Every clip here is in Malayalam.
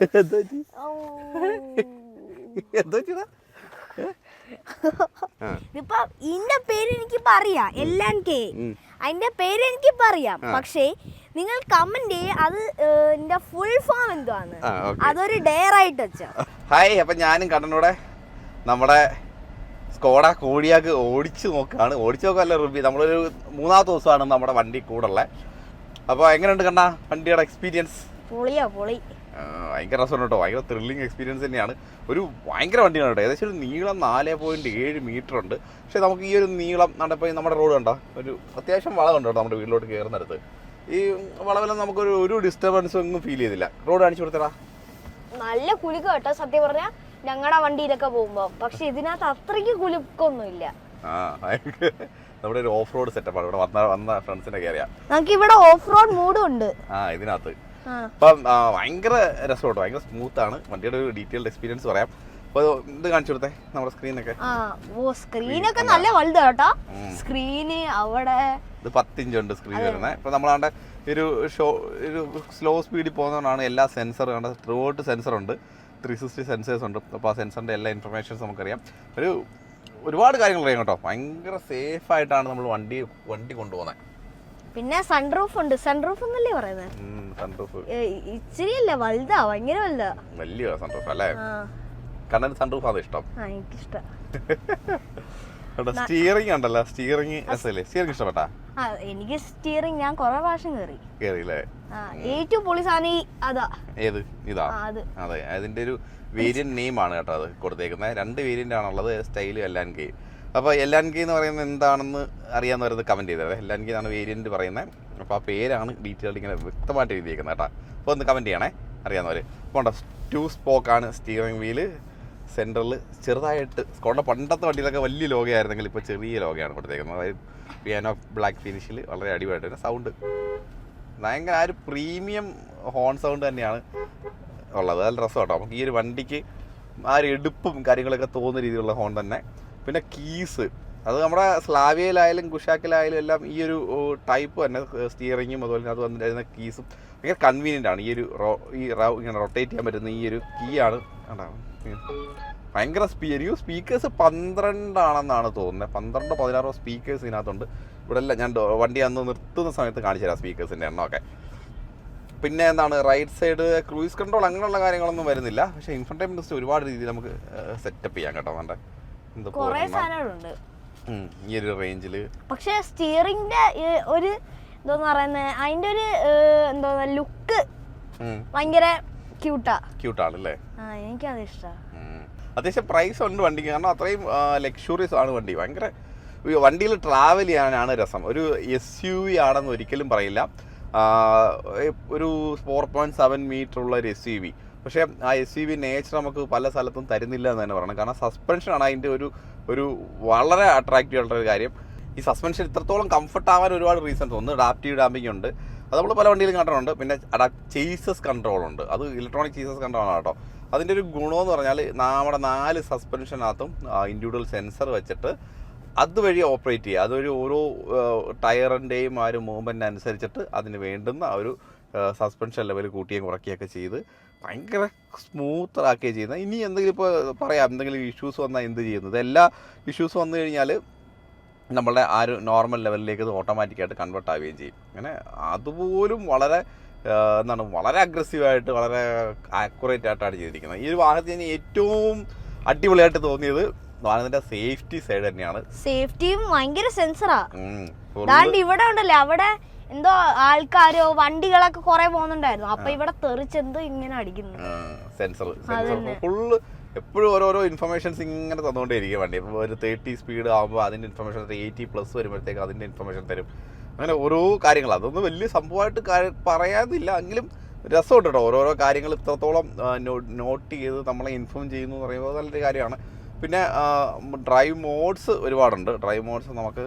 ഇതിപ്പോ ഇതിന്റെ പേര് എനിക്കിപ്പോ അറിയാം LNK അതിന്റെ പേര് എനിക്കിപ്പോ അറിയാം. പക്ഷേ നിങ്ങൾ കമന്റ് അത് ഫുൾ ഫോം എന്തുവാണ് അതൊരു ഡെയർ ആയിട്ട് വെച്ചോ. ഹായ്, അപ്പം ഞാനും കണ്ണനൂടെ നമ്മുടെ സ്കോഡ കോഡിയാക്ക് ഓടിച്ചു നോക്കുകയാണ്. ഓടിച്ചു നോക്കാമല്ല റിവ്യൂ, നമ്മളൊരു 3-ാമത്തെ ദിവസമാണ് നമ്മുടെ വണ്ടി കൂടുള്ളത്. അപ്പോൾ എങ്ങനെയുണ്ട് കണ്ണാ വണ്ടിയുടെ എക്സ്പീരിയൻസ്? പൊളി ഭയങ്കര രസമാണ് കേട്ടോ, ഭയങ്കര ത്രില്ലിങ് എക്സ്പീരിയൻസ് തന്നെയാണ്. ഒരു ഭയങ്കര വണ്ടിയാണ് കേട്ടോ. ഏകദേശം ഒരു നീളം 4.7 മീറ്റർ ഉണ്ട്. പക്ഷേ നമുക്ക് ഈ ഒരു നീളം നടപ്പോൾ നമ്മുടെ റോഡ് കണ്ടോ, ഒരു അത്യാവശ്യം വളവുണ്ട് കേട്ടോ നമ്മുടെ വീട്ടിലോട്ട് കയറുന്നിടത്ത്. ഈ വളവിലൊന്നും നമുക്കൊരു ഡിസ്റ്റർബൻസും ഒന്നും ഫീൽ ചെയ്തില്ല. റോഡ് കാണിച്ചു കൊടുത്തടാ, നല്ല കുലുക്ക കേട്ടോ സത്യം പറഞ്ഞാൽ ഞങ്ങളുടെ വണ്ടിയിലൊക്കെ പോകുമ്പോ. പക്ഷെ ഇതിനകത്ത് അത്രയ്ക്ക് കുലുക്കൊന്നുമില്ല. നമ്മുടെ ഒരു ഓഫ് റോഡ് സെറ്റപ്പാണ്. ഇവിടെ വന്ന ഫ്രണ്ട്സിനൊക്കെ അറിയാം. നമുക്ക് ഇവിടെ ഓഫ് റോഡ് മൂഡും ഉണ്ട് ഇതിനകത്ത്. അപ്പം ഭയങ്കര രസമുണ്ട്, ഭയങ്കര സ്മൂത്ത് ആണ്. വണ്ടിയുടെ ഒരു ഡീറ്റെയിൽഡ് എക്സ്പീരിയൻസ് പറയാം. അപ്പോൾ ഇത് കാണിച്ചു കൊടുത്തേ നമ്മുടെ സ്ക്രീനൊക്കെ. സ്ക്രീനൊക്കെ നല്ല വലുതാ കേട്ടോ. സ്ക്രീന് അവിടെ ഇത് 10 ഇഞ്ച് ഉണ്ട് സ്ക്രീൻ വരുന്നത്. ഇപ്പൊ നമ്മളാണ്ട് ഒരു സ്ലോ സ്പീഡിൽ പോകുന്നതുകൊണ്ടാണ് എല്ലാ സെൻസറും കണ്ട ത്രൂ ഔട്ട് സെൻസർ ഉണ്ട്. 360 സെൻസേഴ്സ് ഉണ്ട്. അപ്പോൾ ആ സെൻസറിന്റെ എല്ലാ ഇൻഫർമേഷൻസ് നമുക്കറിയാം. ഒരുപാട് കാര്യങ്ങൾ അറിയാം കേട്ടോ. ഭയങ്കര സേഫ് ആയിട്ടാണ് നമ്മൾ വണ്ടി കൊണ്ടുപോകുന്നത്. പിന്നെ സൺറൂഫ് ഉണ്ട്. സൺറൂഫ് എന്നല്ലേ പറയുന്നത്? സൺറൂഫ് ഇച്ചിരിയല്ല, വലുതാ, ഭയങ്കര വലുതാ. വലിയ സൺറൂഫ് അല്ലേ? കണ്ണന് സൺറൂഫ് ആണ് ഇഷ്ടം. എനിക്കിഷ്ടം. സ്റ്റിയറിംഗ് ഉണ്ടല്ലോ, സ്റ്റിയറിംഗ് രസമല്ലേ? സ്റ്റിയറിംഗ് ഇഷ്ടപ്പെട്ടാ? എനിക്ക് സ്റ്റിയറിംഗ് ഞാൻ കുറെ പ്രാവശ്യം കേറിയില്ലേ? ഏറ്റവും പൊളി സാധനം അതാ. ഏത്? ഇതാ. അതെ, അതിന്റെ ഒരു വേരിയന്റ് നെയിം ആണ് കേട്ടോ അത് കൊടുത്തേക്കുന്നത്. 2 വേരിയന്റ് ആണുള്ളത്, സ്റ്റൈല് LNK. അപ്പോൾ LNK എന്ന് പറയുന്നത് എന്താണെന്ന് അറിയാവുന്നവരത് കമന്റ് ചെയ്തത്. LNK എന്നാണ് വേരിയന്റ് പറയുന്നത്. അപ്പോൾ ആ പേരാണ് ഡീറ്റെയിൽഡ് ഇങ്ങനെ വ്യക്തമായിട്ട് എഴുതിയേക്കുന്നത് കേട്ടോ. അപ്പോൾ ഒന്ന് കമന്റ് ചെയ്യണേ അറിയാവുന്നവർ. അപ്പോൾ 2 സ്പോക്കാണ് സ്റ്റിയറിംഗ് വീല്. സെൻറ്ററിൽ ചെറുതായിട്ട് സ്കോഡ പണ്ടത്തെ വണ്ടിയിലൊക്കെ വലിയ ലോഗയായിരുന്നെങ്കിൽ ഇപ്പോൾ ചെറിയ ലോഗയാണ് കൊടുത്തേക്കുന്നത്. അതായത് പിയാനോ ബ്ലാക്ക് ഫിനിഷിൽ വളരെ അടിപൊളിയായിട്ട് തന്നെ സൗണ്ട് ഭയങ്കര ആ ഒരു പ്രീമിയം ഹോൺ സൗണ്ട് തന്നെയാണ് ഉള്ളത്. നല്ല രസം കേട്ടോ. നമുക്ക് ഈ ഒരു വണ്ടിക്ക് ആ ഒരു എടുപ്പും കാര്യങ്ങളൊക്കെ തോന്നുന്ന രീതിയിലുള്ള ഹോൺ തന്നെ. പിന്നെ കീസ് അത് നമ്മുടെ സ്ലാവിയയിലായാലും കുഷാക്കിലായാലും എല്ലാം ഈ ഒരു ടൈപ്പ് തന്നെ സ്റ്റിയറിങ്ങും അതുപോലെ അത് വന്നിരുന്ന കീസും ഭയങ്കര കൺവീനിയൻ്റ് ആണ്. ഈ ഒരു ഇങ്ങനെ റൊട്ടേറ്റ് ചെയ്യാൻ പറ്റുന്ന ഈ ഒരു കീ ആണ്. ഭയങ്കര സ്പീക്കേഴ്സ് 12 ആണെന്നാണ് തോന്നുന്നത്. 12-16 സ്പീക്കേഴ്സ് ഇതിനകത്തുണ്ട്. ഇവിടെ എല്ലാം ഞാൻ വണ്ടി അന്ന് നിർത്തുന്ന സമയത്ത് കാണിച്ചു തരാം സ്പീക്കേഴ്സിൻ്റെ എണ്ണമൊക്കെ. പിന്നെ എന്താണ് റൈറ്റ് സൈഡ് ക്രൂയിസ് കൺട്രോൾ അങ്ങനെയുള്ള കാര്യങ്ങളൊന്നും വരുന്നില്ല. പക്ഷേ ഇൻഫർടൈൻമെന്റ് സിസ്റ്റം ഒരുപാട് രീതിയിൽ നമുക്ക് സെറ്റപ്പ് ചെയ്യാൻ കേട്ടോ. വേണ്ട ഈ ഒരു റേഞ്ചില്. പക്ഷേ സ്റ്റിയറിംഗിന്റെ ഒരു എന്താന്ന് പറയുന്നത് അതിന്റെ ഒരു എന്താ ലുക്ക് ഭയങ്കര ക്യൂട്ടാണല്ലേ? എനിക്കത് ഇഷ്ടമാണ്. അത്യാവശ്യം പ്രൈസ് ഉണ്ട് വണ്ടിക്ക്. കാരണം അത്രയും ലക്ഷൂറിയസ് ആണ് വണ്ടി. ഭയങ്കര വണ്ടിയിൽ ട്രാവൽ ചെയ്യാനാണ് രസം. ഒരു SUV ആണെന്ന് ഒരിക്കലും പറയില്ല. ഒരു 4.7 മീറ്റർ ഉള്ള ഒരു SUV. പക്ഷേ ആ SUV നേച്ചർ നമുക്ക് പല സ്ഥലത്തും തരുന്നില്ല എന്ന് തന്നെ പറയണം. കാരണം സസ്പെൻഷനാണ് അതിൻ്റെ ഒരു വളരെ അട്രാക്റ്റീവ് ആയിട്ടുള്ള ഒരു കാര്യം. ഈ സസ്പെൻഷൻ ഇത്രത്തോളം കംഫർട്ട് ആവാൻ ഒരുപാട് റീസൺസ്. ഒന്ന് അഡാപ്റ്റീവ് ഡാമ്പിംഗ് ഉണ്ട്, അത് നമ്മൾ പല വണ്ടിയിലും കണ്ടിട്ടുണ്ട്. പിന്നെ ചേസസ് കൺട്രോൾ ഉണ്ട്, അത് ഇലക്ട്രോണിക് ചേസസ് കൺട്രോൾ ആണ് കേട്ടോ. അതിൻ്റെ ഒരു ഗുണമെന്ന് പറഞ്ഞാൽ നമ്മുടെ 4 സസ്പെൻഷനകത്തും ഇൻഡിവിജ്വൽ സെൻസർ വെച്ചിട്ട് അതുവഴി ഓപ്പറേറ്റ് ചെയ്യുക. അതൊരു ഓരോ ടയറിൻ്റെയും ആ ഒരു മൂവ്മെൻറ്റ് അനുസരിച്ചിട്ട് അതിന് വേണ്ടുന്ന ആ ഒരു സസ്പെൻഷൻ ലെവൽ കൂട്ടുകയും കുറയ്ക്കുകയൊക്കെ ചെയ്ത് ഭയങ്കര സ്മൂത്തറാക്കുകയും ചെയ്യുന്നത്. ഇനി എന്തെങ്കിലും ഇപ്പോൾ പറയാം, എന്തെങ്കിലും ഇഷ്യൂസ് വന്നാൽ എന്ത് ചെയ്യുന്നത്? എല്ലാ ഇഷ്യൂസ് വന്നു കഴിഞ്ഞാൽ നമ്മളുടെ ആ ഒരു നോർമൽ ലെവലിലേക്ക് ഇത് ഓട്ടോമാറ്റിക്കായിട്ട് കൺവേർട്ട് ആവുകയും ചെയ്യും. അങ്ങനെ അതുപോലും വളരെ അഗ്രസീവായിട്ട് വളരെ ആക്യുറേറ്റ് ആയിട്ടാണ് ചെയ്തിരിക്കുന്നത്. ഈ ഒരു വാഹനത്തിന് ഏറ്റവും അടിപൊളിയായിട്ട് തോന്നിയത് വാഹനത്തിന്റെ സേഫ്റ്റി സൈഡ് തന്നെയാണ്. സേഫ്റ്റിയും ഭയങ്കര സെൻസറാ. ഇവിടെ ഉണ്ടല്ലോ, അവിടെ എന്തോ ആൾക്കാരോ വണ്ടികളൊക്കെ കുറെ പോകുന്നുണ്ടായിരുന്നു. അപ്പൊ ഇവിടെ തെറിച്ചെന്തോ ഇങ്ങനെ അടിക്കുന്നു. സെൻസർ ഫുള്ള് എപ്പോഴും ഓരോരോ ഇൻഫർമേഷൻസ് ഇങ്ങനെ തന്നുകൊണ്ടേയിരിക്കും വണ്ടി. ഇപ്പോൾ ഒരു 30 സ്പീഡ് ആകുമ്പോൾ അതിൻ്റെ ഇൻഫർമേഷൻ 80+ വരുമ്പോഴത്തേക്ക് അതിൻ്റെ ഇൻഫർമേഷൻ തരും. അങ്ങനെ ഓരോ കാര്യങ്ങൾ അതൊന്നും വലിയ സംഭവമായിട്ട് പറയാനില്ല, എങ്കിലും രസമുണ്ട് കേട്ടോ. ഓരോരോ കാര്യങ്ങൾ ഇത്രത്തോളം നോട്ട് ചെയ്ത് നമ്മളെ ഇൻഫോം ചെയ്യുന്നു എന്ന് പറയുമ്പോൾ നല്ലൊരു കാര്യമാണ്. പിന്നെ ഡ്രൈവ് മോഡ്സ് ഒരുപാടുണ്ട്. ഡ്രൈവ് മോഡ്സ് നമുക്ക്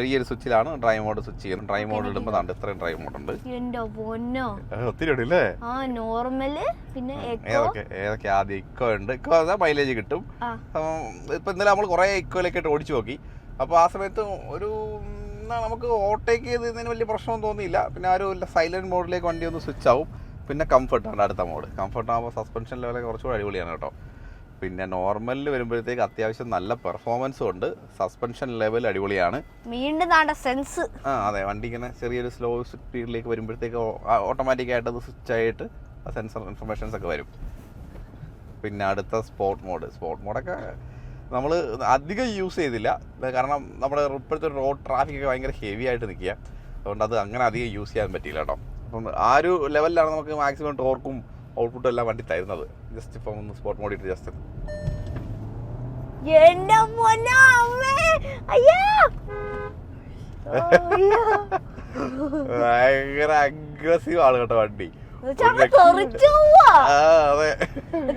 ഈ ഒരു സ്വിച്ചിലാണ് ഡ്രൈവ് മോഡ് സ്വിച്ച് ചെയ്യുന്നത്. ഡ്രൈവ് മോഡ് ഇടുമ്പോൾ ഇത്രയും ഡ്രൈവ് മോഡ് ഉണ്ട്. ഒത്തിരി ഉണ്ട് അല്ലേ? ഏതൊക്കെ ആദ്യം ഇക്കോ ഉണ്ട്. ഇക്കോ മൈലേജ് കിട്ടും. ഇപ്പൊ ഇന്നലെ നമ്മൾ കുറെ ഇക്കോയിലൊക്കെ ഓടിച്ചു നോക്കി. അപ്പോൾ ആ സമയത്ത് നമുക്ക് ഓവർടേക്ക് ചെയ്തതിന് വലിയ പ്രശ്നമൊന്നും തോന്നിയില്ല. പിന്നെ ആ ഒരു സൈലന്റ് മോഡിലേക്ക് വണ്ടി ഒന്ന് സ്വിച്ച് ആവും. പിന്നെ കംഫർട്ടാണ് അടുത്ത മോഡ്. കംഫർട്ട് ആകുമ്പോൾ സസ്പെൻഷൻ ലെവലൊക്കെ കുറച്ചുകൂടി അടിപൊളിയാണ് കേട്ടോ. പിന്നെ നോർമലിൽ വരുമ്പോഴത്തേക്ക് അത്യാവശ്യം നല്ല പെർഫോമൻസും ഉണ്ട്, സസ്പെൻഷൻ ലെവൽ അടിപൊളിയാണ്. സെൻസ് അതെ, വണ്ടി ഇങ്ങനെ ചെറിയൊരു സ്ലോ സ്പീഡിലേക്ക് വരുമ്പോഴത്തേക്ക് ഓട്ടോമാറ്റിക്കായിട്ട് അത് സ്വിച്ച് ആയിട്ട് സെൻസർ ഇൻഫർമേഷൻസ് ഒക്കെ വരും. പിന്നെ അടുത്ത സ്പോർട്ട് മോഡൊക്കെ നമ്മൾ അധികം യൂസ് ചെയ്തില്ല, കാരണം നമ്മുടെ ഇപ്പോഴത്തെ റോഡ് ട്രാഫിക്കൊക്കെ ഭയങ്കര ഹെവി ആയിട്ട് നിൽക്കുക, അതുകൊണ്ട് അത് അങ്ങനെ അധികം യൂസ് ചെയ്യാൻ പറ്റിയില്ല കേട്ടോ. അപ്പം ആ ഒരു ലെവലിലാണ് നമുക്ക് മാക്സിമം ടോർക്കും ഔട്ട്പുട്ടും എല്ലാം വണ്ടി തരുന്നത്. ജസ്റ്റ് ഇപ്പം ഒന്ന് സ്പോർട്ട് മോഡ് ഇട്ട് ജസ്റ്റ് ഭയങ്കര അഗ്രസീവ് ആണ് കേട്ടോ വണ്ടി.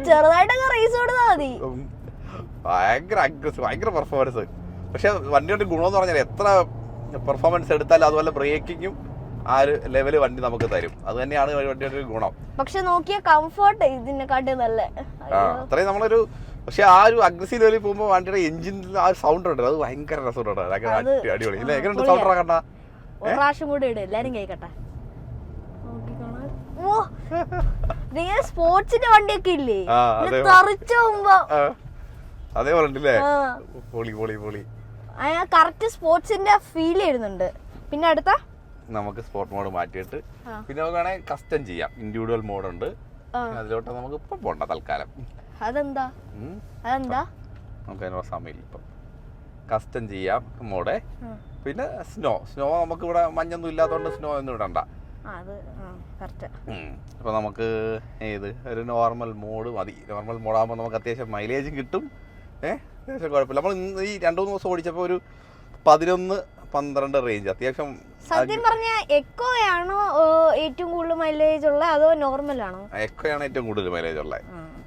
ചെറുതായിട്ടൊക്കെ റേസ് കൊടുത്താൽ മതി. ഭയങ്കര അഗ്രസീവ്, ഭയങ്കര പെർഫോമൻസ്. പക്ഷെ വണ്ടിയുടെ ഗുണമെന്ന് പറഞ്ഞാൽ എത്ര പെർഫോമൻസ് എടുത്താലും അതുപോലെ ബ്രേക്കിങ്ങും ആ ഒരു ലെവല് വണ്ടി നമുക്ക് തരും. അത് തന്നെയാണ് വണ്ടിയുടെ ഒരു ഗുണം. പക്ഷെ നോക്കിയ കംഫർട്ട് ഇതിനെക്കാട്ടി നല്ല അത്രയും നമ്മളൊരു, പക്ഷെ ആ ഒരു അഗ്രസീവ് ലെവലിൽ പോകുമ്പോൾ വണ്ടിയുടെ എഞ്ചിനിൽ ആ സൗണ്ട് ഉണ്ട്, അത് ഭയങ്കര രസമുണ്ട്, അടിപൊളി. ഇല്ല എങ്ങനെയുണ്ട് സൗണ്ട് കണ്ട? ഒരു പ്രാവശ്യം കൂടെ ഇടും, എല്ലാരും കേക്കട്ടെ. നിങ്ങൾ സ്പോർട്സിന്റെ വണ്ടിയൊക്കെ ഇല്ലേ തെറിച്ചു പോകുമ്പോ അതേപോലെ ഉണ്ടല്ലേ, പൊളി പൊളി പൊളി. കറക്റ്റ് സ്പോർട്സിന്റെ ഫീൽ ചെയ്യുന്നുണ്ട്. പിന്നെ അടുത്ത നമുക്ക് സ്പോർട്ട് മോഡ് മാറ്റിയിട്ട് പിന്നെ നമുക്ക് വേണമെങ്കിൽ കസ്റ്റം ചെയ്യാം. ഇൻഡിവിജ്വൽ മോഡ് ഉണ്ട്, അതിലോട്ട് നമുക്ക് ഇപ്പം പോണ്ട തൽക്കാലം. അതെന്താ നമുക്ക് അതിനുള്ള സമയമില്ല ഇപ്പം. കസ്റ്റം ചെയ്യാം മോഡേ. പിന്നെ സ്നോ നമുക്ക് ഇവിടെ മഞ്ഞൊന്നും ഇല്ലാത്തതുകൊണ്ട് സ്നോ ഒന്നും ഇടണ്ട. അപ്പൊ നമുക്ക് ഒരു നോർമൽ മോഡ് മതി. നോർമൽ മോഡാകുമ്പോൾ നമുക്ക് അത്യാവശ്യം മൈലേജും കിട്ടും, അത്യാവശ്യം കുഴപ്പമില്ല. നമ്മൾ ഈ 2-3 ദിവസം ഓടിച്ചപ്പോൾ ഒരു 11-12 റേഞ്ച് അത്യാവശ്യം. സത്യം പറഞ്ഞ എക്കോ ആണോ ഏറ്റവും കൂടുതൽ മൈലേജ് ഉള്ളത് അതോ നോർമൽ ആണോ? എക്കോ ആണ് ഏറ്റവും കൂടുതൽ മൈലേജ് ഉള്ളത്.